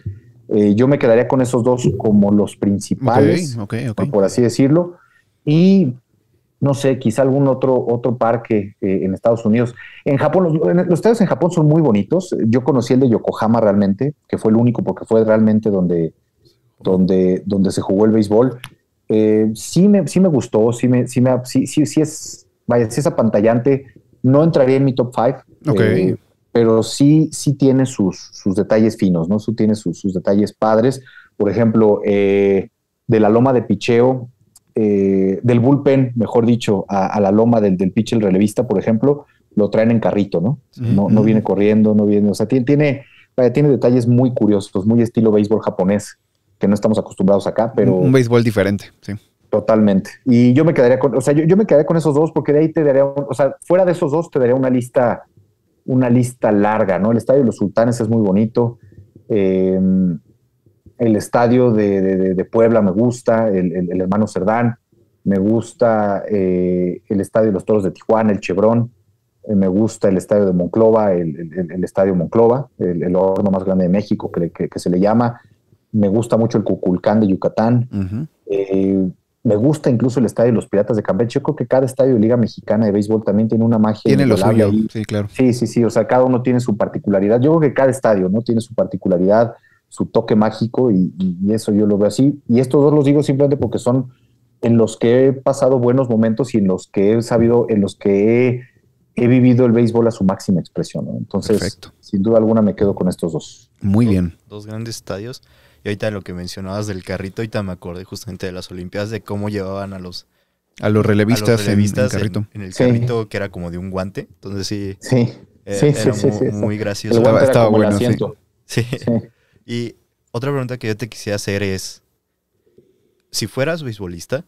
yo me quedaría con esos dos como los principales, okay. por así decirlo, y no sé, quizá algún otro parque en Estados Unidos. En Japón, los estadios en Japón son muy bonitos. Yo conocí el de Yokohama realmente, que fue el único porque fue realmente donde se jugó el béisbol. Sí me gustó, sí es apantallante. No entraría en mi top 5, pero sí tiene sus detalles finos, ¿no? Tiene sus detalles padres. Por ejemplo, de la loma de picheo, del bullpen, mejor dicho, a la loma del pitcher relevista, por ejemplo, lo traen en carrito, ¿no? No viene corriendo, no viene, o sea, tiene detalles muy curiosos, muy estilo béisbol japonés, que no estamos acostumbrados acá, pero... Un béisbol diferente, sí. Totalmente. Y yo me quedaría con, yo me quedaría con esos dos, porque de ahí te daría, fuera de esos dos te daría una lista larga, ¿no? El estadio de los Sultanes es muy bonito, el estadio de Puebla me gusta, el Hermano Cerdán, me gusta el estadio de los Toros de Tijuana, el Chevron, me gusta el estadio de Monclova, el estadio Monclova, el horno más grande de México que se le llama, me gusta mucho el Cuculcán de Yucatán, Me gusta incluso el estadio de los Piratas de Campeche. Yo creo que cada estadio de Liga Mexicana de Béisbol también tiene una magia. Tiene lo inigualable suyo, ahí. sí, claro. Sí. O sea, cada uno tiene su particularidad. Yo creo que cada estadio, ¿no? Tiene su particularidad, su toque mágico y eso yo lo veo así. Y estos dos los digo simplemente porque son en los que he pasado buenos momentos y en los que he sabido, en los que he vivido el béisbol a su máxima expresión, ¿no? Entonces, Perfecto. sin duda alguna me quedo con estos dos. Muy bien. Dos grandes estadios. Y ahorita lo que mencionabas del carrito, ahorita me acordé justamente de las Olimpiadas, de cómo llevaban a los relevistas, en carrito. En el carrito que era como de un guante. Entonces Sí. Era muy gracioso. Estaba bueno, sí. Y otra pregunta que yo te quisiera hacer es, si fueras beisbolista,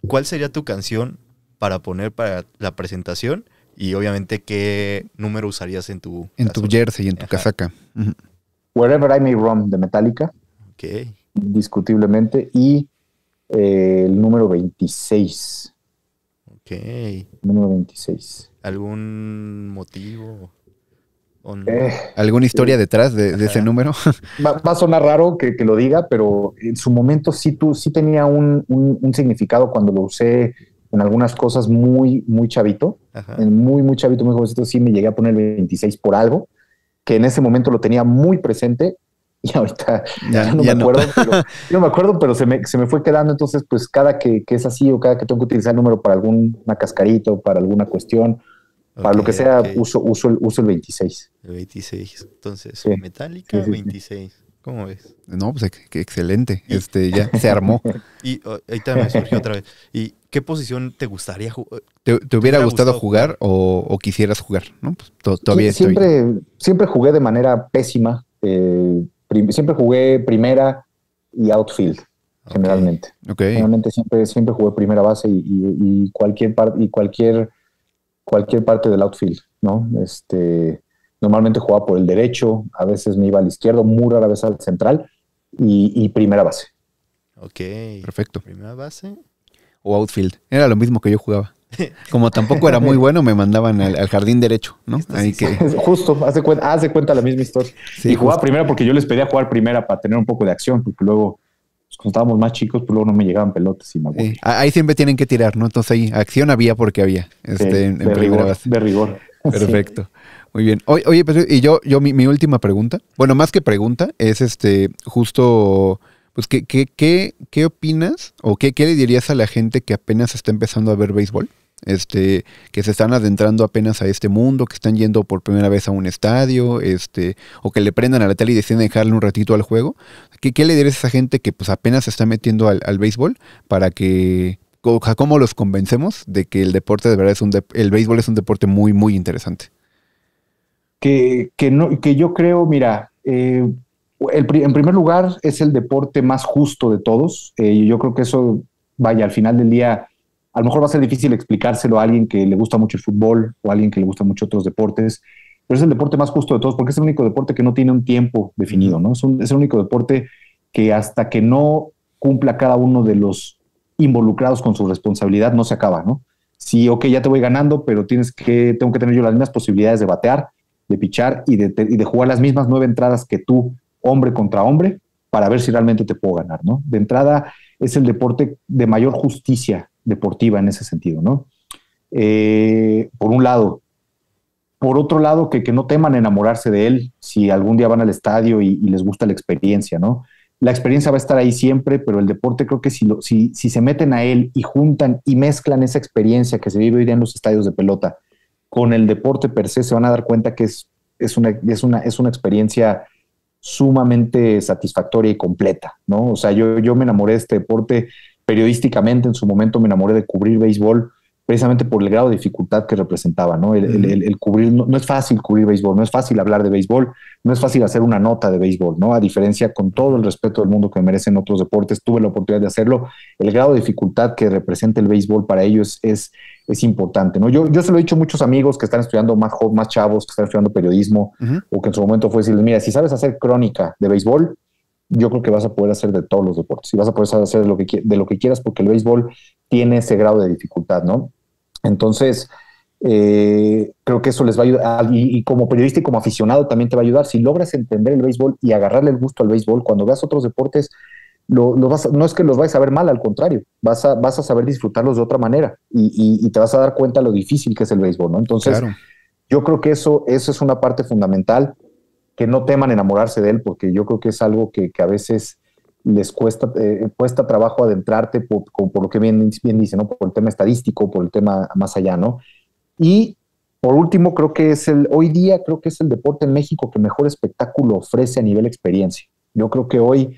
¿cuál sería tu canción para poner para la presentación? Y obviamente, ¿qué número usarías en tu jersey y en tu casaca? Uh-huh. Wherever I May Roam de Metallica. Ok. Indiscutiblemente. Y el número 26. Ok. Número 26. ¿Algún motivo? ¿Alguna historia detrás de ese número? Va a sonar raro que lo diga, pero en su momento sí tenía un significado cuando lo usé en algunas cosas muy, muy chavito. Muy chavito, muy jovencito, sí me llegué a poner el 26 por algo, que en ese momento lo tenía muy presente y ahorita ya no me acuerdo, no me acuerdo, pero se me fue quedando. Entonces, pues cada que es así o cada que tengo que utilizar el número para alguna cascarita o para alguna cuestión, para lo que sea, uso el 26. El 26. Entonces, sí. Metallica, sí. 26. ¿Cómo ves? No, pues excelente. Ya se armó. Y ahorita me surgió otra vez. ¿Y qué posición te gustaría jugar? ¿Te hubiera gustado jugar o quisieras jugar? ¿No? Pues todavía siempre jugué de manera pésima. Siempre jugué primera y outfield, generalmente. Okay. Generalmente siempre jugué primera base y cualquier parte del outfield, ¿no? Normalmente jugaba por el derecho, a veces me iba al izquierdo, muy rara vez al central y primera base. Ok. Perfecto. Primera base. O outfield. Era lo mismo que yo jugaba. Como tampoco era muy bueno, me mandaban al jardín derecho, ¿no? Ahí que... Justo, hace cuenta la misma historia. Sí, y jugaba primera porque yo les pedía jugar primera para tener un poco de acción, porque luego, cuando estábamos más chicos, pues luego no me llegaban pelotas y me aburría. Sí. Ahí siempre tienen que tirar, ¿no? Entonces ahí acción había porque había en primera base. De rigor. Perfecto. Sí. Muy bien. Oye, pues, y yo mi última pregunta, bueno, más que pregunta, es justo, pues, ¿qué opinas o qué le dirías a la gente que apenas está empezando a ver béisbol? Que se están adentrando apenas a este mundo, que están yendo por primera vez a un estadio, o que le prendan a la tele y deciden dejarle un ratito al juego. ¿Qué le dirías a esa gente que pues apenas se está metiendo al béisbol para que, cómo los convencemos de que el deporte de verdad el béisbol es un deporte muy, muy interesante? Que yo creo, mira, en primer lugar es el deporte más justo de todos. Yo creo que eso, vaya, al final del día, a lo mejor va a ser difícil explicárselo a alguien que le gusta mucho el fútbol o a alguien que le gusta mucho otros deportes, pero es el deporte más justo de todos porque es el único deporte que no tiene un tiempo definido, ¿no? Es el único deporte que hasta que no cumpla cada uno de los involucrados con su responsabilidad no se acaba, ¿no? Sí, ok, ya te voy ganando, pero tengo que tener yo las mismas posibilidades de batear, de pichar y de jugar las mismas 9 entradas que tú, hombre contra hombre, para ver si realmente te puedo ganar, ¿no? De entrada es el deporte de mayor justicia deportiva en ese sentido, ¿no? Por un lado. Por otro lado, que no teman enamorarse de él si algún día van al estadio y les gusta la experiencia, ¿no? La experiencia va a estar ahí siempre, pero el deporte creo que si se meten a él y juntan y mezclan esa experiencia que se vive hoy día en los estadios de pelota con el deporte per se, se van a dar cuenta que es una experiencia sumamente satisfactoria y completa, ¿no? O sea, yo me enamoré de este deporte periodísticamente, en su momento me enamoré de cubrir béisbol precisamente por el grado de dificultad que representaba, ¿no? El cubrir, no es fácil cubrir béisbol, no es fácil hablar de béisbol, no es fácil hacer una nota de béisbol, ¿no? A diferencia, con todo el respeto del mundo que merecen otros deportes, tuve la oportunidad de hacerlo, el grado de dificultad que representa el béisbol para ellos es importante, ¿no? Yo se lo he dicho a muchos amigos que están estudiando más chavos, que están estudiando periodismo, o que en su momento fue decirles, mira, si sabes hacer crónica de béisbol, yo creo que vas a poder hacer de todos los deportes y vas a poder hacer de lo que quieras porque el béisbol tiene ese grado de dificultad, ¿no? Entonces, creo que eso les va a ayudar y como periodista y como aficionado también te va a ayudar. Si logras entender el béisbol y agarrarle el gusto al béisbol, cuando veas otros deportes, no es que los vayas a ver mal, al contrario, vas a saber disfrutarlos de otra manera y te vas a dar cuenta lo difícil que es el béisbol, ¿no? Entonces, claro, yo creo que eso es una parte fundamental, que no teman enamorarse de él, porque yo creo que es algo que a veces les cuesta trabajo adentrarte por lo que bien dice, ¿no? Por el tema estadístico, por el tema más allá, ¿no? Y por último, hoy día creo que es el deporte en México que mejor espectáculo ofrece a nivel experiencia. Yo creo que hoy,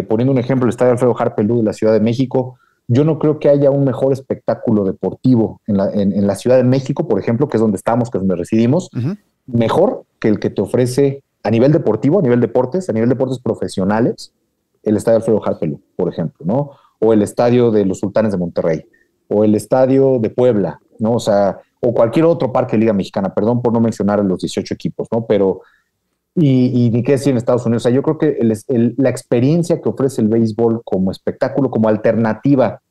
poniendo un ejemplo, el Estadio Alfredo Harp Pelú de la Ciudad de México, yo no creo que haya un mejor espectáculo deportivo en la Ciudad de México, por ejemplo, que es donde estamos, que es donde residimos, mejor que el que te ofrece a nivel deportivo, a nivel deportes profesionales, el Estadio Alfredo Harp Pelú, por ejemplo, ¿no? O el Estadio de los Sultanes de Monterrey, o el Estadio de Puebla, ¿no? O sea, o cualquier otro parque de Liga Mexicana, perdón por no mencionar a los 18 equipos, ¿no? Pero, y ni qué decir en Estados Unidos, o sea, yo creo que la experiencia que ofrece el béisbol como espectáculo, como alternativa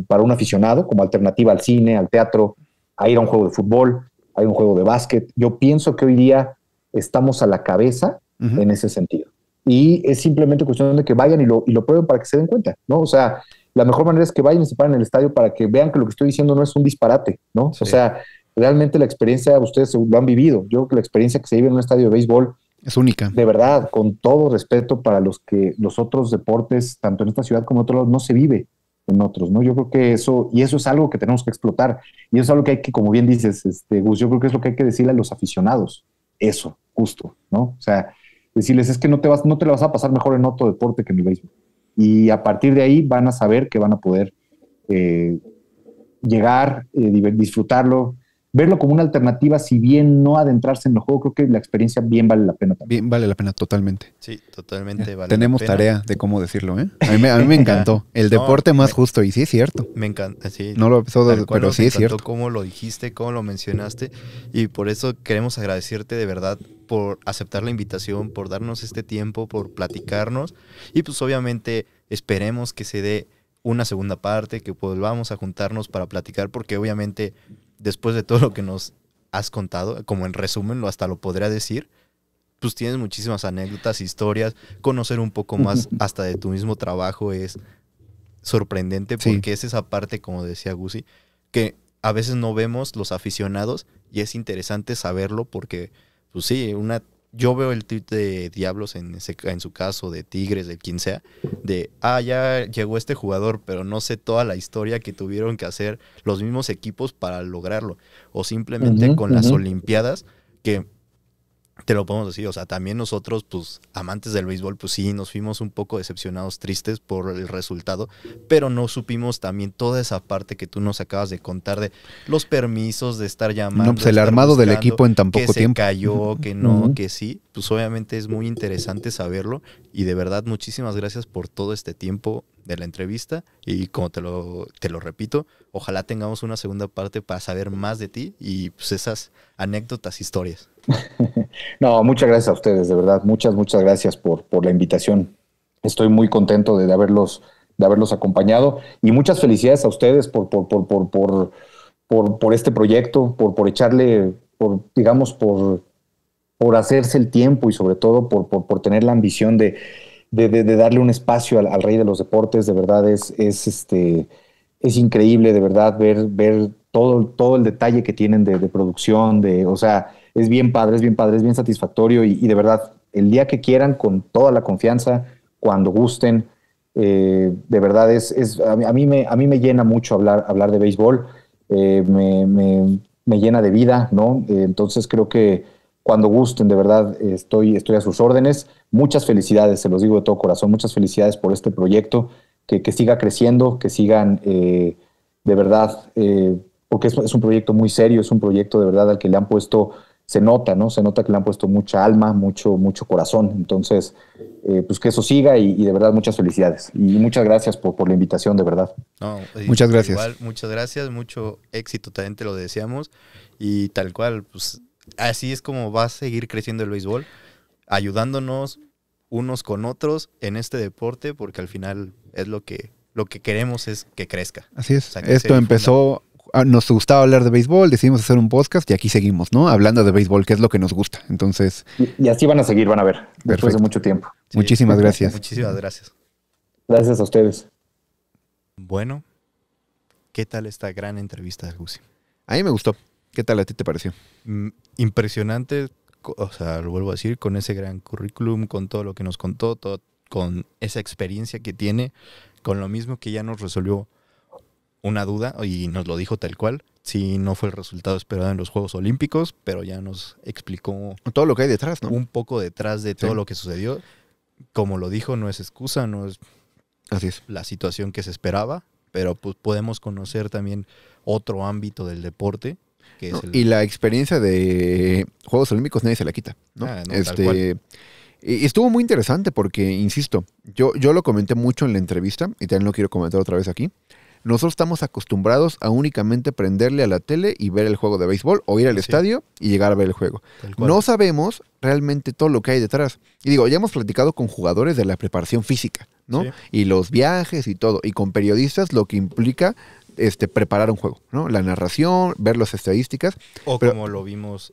para un aficionado, como alternativa al cine, al teatro, a ir a un juego de fútbol, a ir a un juego de básquet, yo pienso que hoy día estamos a la cabeza en ese sentido. Y es simplemente cuestión de que vayan y lo prueben para que se den cuenta, ¿no? O sea, la mejor manera es que vayan y se paren en el estadio para que vean que lo que estoy diciendo no es un disparate, ¿no? Sí. O sea, realmente la experiencia, ustedes lo han vivido. Yo creo que la experiencia que se vive en un estadio de béisbol es única. De verdad, con todo respeto para los otros deportes, tanto en esta ciudad como en otros lados, no se vive en otros, ¿no? Yo creo que eso es algo que tenemos que explotar. Y eso es algo que hay que, como bien dices, Gus, yo creo que es lo que hay que decirle a los aficionados. Eso, justo, ¿no? O sea, decirles, es que no te la vas a pasar mejor en otro deporte que en el béisbol. Y a partir de ahí van a saber que van a poder llegar, disfrutarlo, verlo como una alternativa, si bien no adentrarse en el juego. Creo que la experiencia bien vale la pena también. Bien vale la pena, totalmente. Sí, totalmente vale Tenemos la pena. Tarea de cómo decirlo, ¿eh? A mí me encantó. El deporte más justo, y sí es cierto. Me encanta, sí. No lo empezó, pero sí es cierto. Cómo lo dijiste, cómo lo mencionaste, y por eso queremos agradecerte de verdad por aceptar la invitación, por darnos este tiempo, por platicarnos, y pues obviamente esperemos que se dé una segunda parte, que volvamos a juntarnos para platicar, porque obviamente después de todo lo que nos has contado, como en resumen, hasta lo podría decir, pues tienes muchísimas anécdotas, historias, conocer un poco más hasta de tu mismo trabajo es sorprendente, porque es esa parte, como decía Gusi, que a veces no vemos los aficionados, y es interesante saberlo porque, pues sí, yo veo el tweet de Diablos en su caso, de Tigres, de quien sea, de, ya llegó este jugador, pero no sé toda la historia que tuvieron que hacer los mismos equipos para lograrlo. O simplemente con las Olimpiadas, que te lo podemos decir, o sea, también nosotros, pues, amantes del béisbol, pues sí, nos fuimos un poco decepcionados, tristes por el resultado, pero no supimos también toda esa parte que tú nos acabas de contar de los permisos, de estar llamando. No, pues el armado del equipo en tan poco tiempo. Que se cayó, que no, que sí. Pues obviamente es muy interesante saberlo, y de verdad muchísimas gracias por todo este tiempo de la entrevista, y como te lo repito, ojalá tengamos una segunda parte para saber más de ti y pues esas anécdotas, historias. No, muchas gracias a ustedes, de verdad, muchas gracias por la invitación. Estoy muy contento de haberlos acompañado, y muchas felicidades a ustedes por este proyecto, por echarle, por hacerse el tiempo, y sobre todo por tener la ambición de darle un espacio al rey de los deportes. De verdad es increíble, de verdad, ver todo el detalle que tienen de producción, o sea, es bien padre, es bien satisfactorio, y de verdad, el día que quieran, con toda la confianza, cuando gusten, de verdad a mí me llena mucho hablar de béisbol, me llena de vida, ¿no? Entonces creo que cuando gusten, de verdad, estoy a sus órdenes. Muchas felicidades, se los digo de todo corazón, muchas felicidades por este proyecto, que siga creciendo, que sigan de verdad, porque es un proyecto muy serio, es un proyecto de verdad al que le han puesto, se nota, ¿no? Se nota que le han puesto mucha alma, mucho corazón. Entonces, pues que eso siga, y de verdad muchas felicidades. Y muchas gracias por la invitación, de verdad. No, muchas gracias. Igual, muchas gracias, mucho éxito, también te lo deseamos, y tal cual, pues así es como va a seguir creciendo el béisbol, ayudándonos unos con otros en este deporte, porque al final es lo que queremos, es que crezca. Así es. O sea, esto empezó, nos gustaba hablar de béisbol, decidimos hacer un podcast, y aquí seguimos, ¿no? Hablando de béisbol, que es lo que nos gusta. Entonces, y así van a seguir, van a ver, después de mucho tiempo. Sí. Muchísimas gracias. Muchísimas gracias. Gracias a ustedes. Bueno, ¿qué tal esta gran entrevista, Gusi? A mí me gustó. ¿Qué tal a ti te pareció? Impresionante, o sea, lo vuelvo a decir, con ese gran currículum, con todo lo que nos contó, todo, con esa experiencia que tiene, con lo mismo que ya nos resolvió una duda y nos lo dijo tal cual. Sí, no fue el resultado esperado en los Juegos Olímpicos, pero ya nos explicó Todo lo que hay detrás, ¿no? un poco detrás de todo lo que sucedió. Como lo dijo, no es excusa, no es Así es. la situación que se esperaba, pero pues podemos conocer también otro ámbito del deporte, que es Y la experiencia de Juegos Olímpicos nadie se la quita, ¿no? Tal cual. Y estuvo muy interesante porque, insisto, yo lo comenté mucho en la entrevista y también lo quiero comentar otra vez aquí. Nosotros estamos acostumbrados a únicamente prenderle a la tele y ver el juego de béisbol o ir al estadio y llegar a ver el juego. No sabemos realmente todo lo que hay detrás. Y digo, ya hemos platicado con jugadores de la preparación física, ¿no? Sí. Y los viajes y todo. Y con periodistas lo que implica preparar un juego, ¿no? La narración, ver las estadísticas. O como lo vimos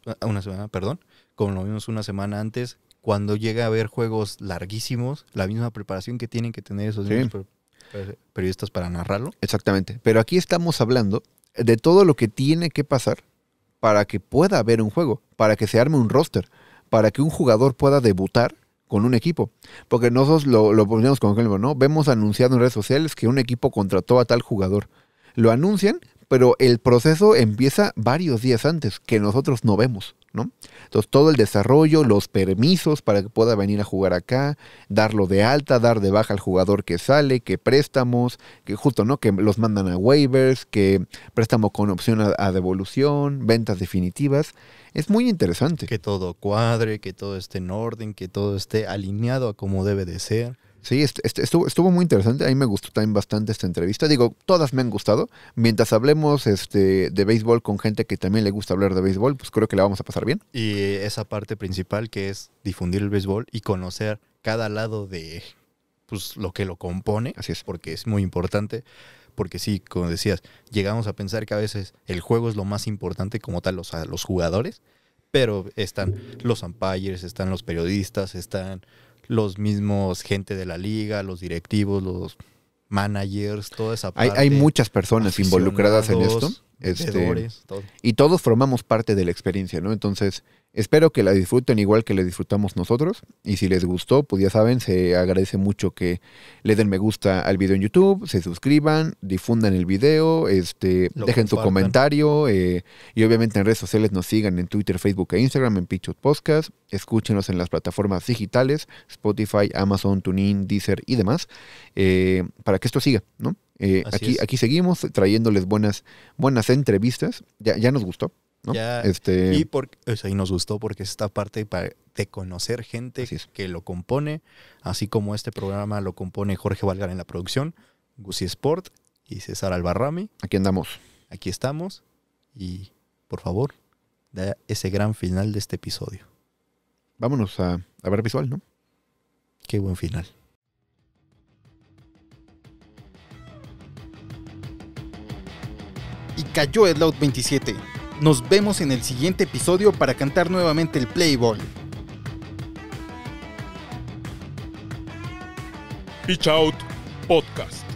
como lo vimos una semana antes, cuando llega a haber juegos larguísimos, la misma preparación que tienen que tener esos mismos periodistas para narrarlo. Exactamente. Pero aquí estamos hablando de todo lo que tiene que pasar para que pueda haber un juego, para que se arme un roster, para que un jugador pueda debutar con un equipo. Porque nosotros lo ponemos como ejemplo, ¿no? Vemos anunciado en redes sociales que un equipo contrató a tal jugador. Lo anuncian, pero el proceso empieza varios días antes, que nosotros no vemos, ¿no? Entonces, todo el desarrollo, los permisos para que pueda venir a jugar acá, darlo de alta, dar de baja al jugador que sale, que préstamos, que justo, ¿no? Que los mandan a waivers, que préstamo con opción a devolución, ventas definitivas. Es muy interesante. Que todo cuadre, que todo esté en orden, que todo esté alineado a como debe de ser. Sí, estuvo muy interesante. A mí me gustó también bastante esta entrevista. Digo, todas me han gustado. Mientras hablemos de béisbol con gente que también le gusta hablar de béisbol, pues creo que la vamos a pasar bien. Y esa parte principal que es difundir el béisbol y conocer cada lado de pues, lo que lo compone. Así es. Porque es muy importante. Porque sí, como decías, llegamos a pensar que a veces el juego es lo más importante como tal, los jugadores. Pero están los umpires, están los periodistas, están los mismos gente de la liga, los directivos, los managers, toda esa parte. Hay muchas personas involucradas en esto. Vendedores, todo. Y todos formamos parte de la experiencia, ¿no? Entonces, espero que la disfruten igual que la disfrutamos nosotros. Y si les gustó, pues ya saben, se agradece mucho que le den me gusta al video en YouTube, se suscriban, difundan el video, dejen su comentario. Y obviamente en redes sociales nos sigan en Twitter, Facebook e Instagram, en Pichot Podcast. Escúchenos en las plataformas digitales, Spotify, Amazon, TuneIn, Deezer y demás, para que esto siga, ¿no? Aquí seguimos trayéndoles buenas entrevistas. Ya nos gustó, ¿no? Y nos gustó porque es esta parte de conocer gente que lo compone, así como este programa lo compone Jorge Valgar en la producción, Gusi Sport y César Albarrami. Aquí andamos. Aquí estamos y por favor, da ese gran final de este episodio. Vámonos a ver visual, ¿no? Qué buen final. Y cayó el Out 27. Nos vemos en el siguiente episodio para cantar nuevamente el Play Ball. Pitch Out Podcast.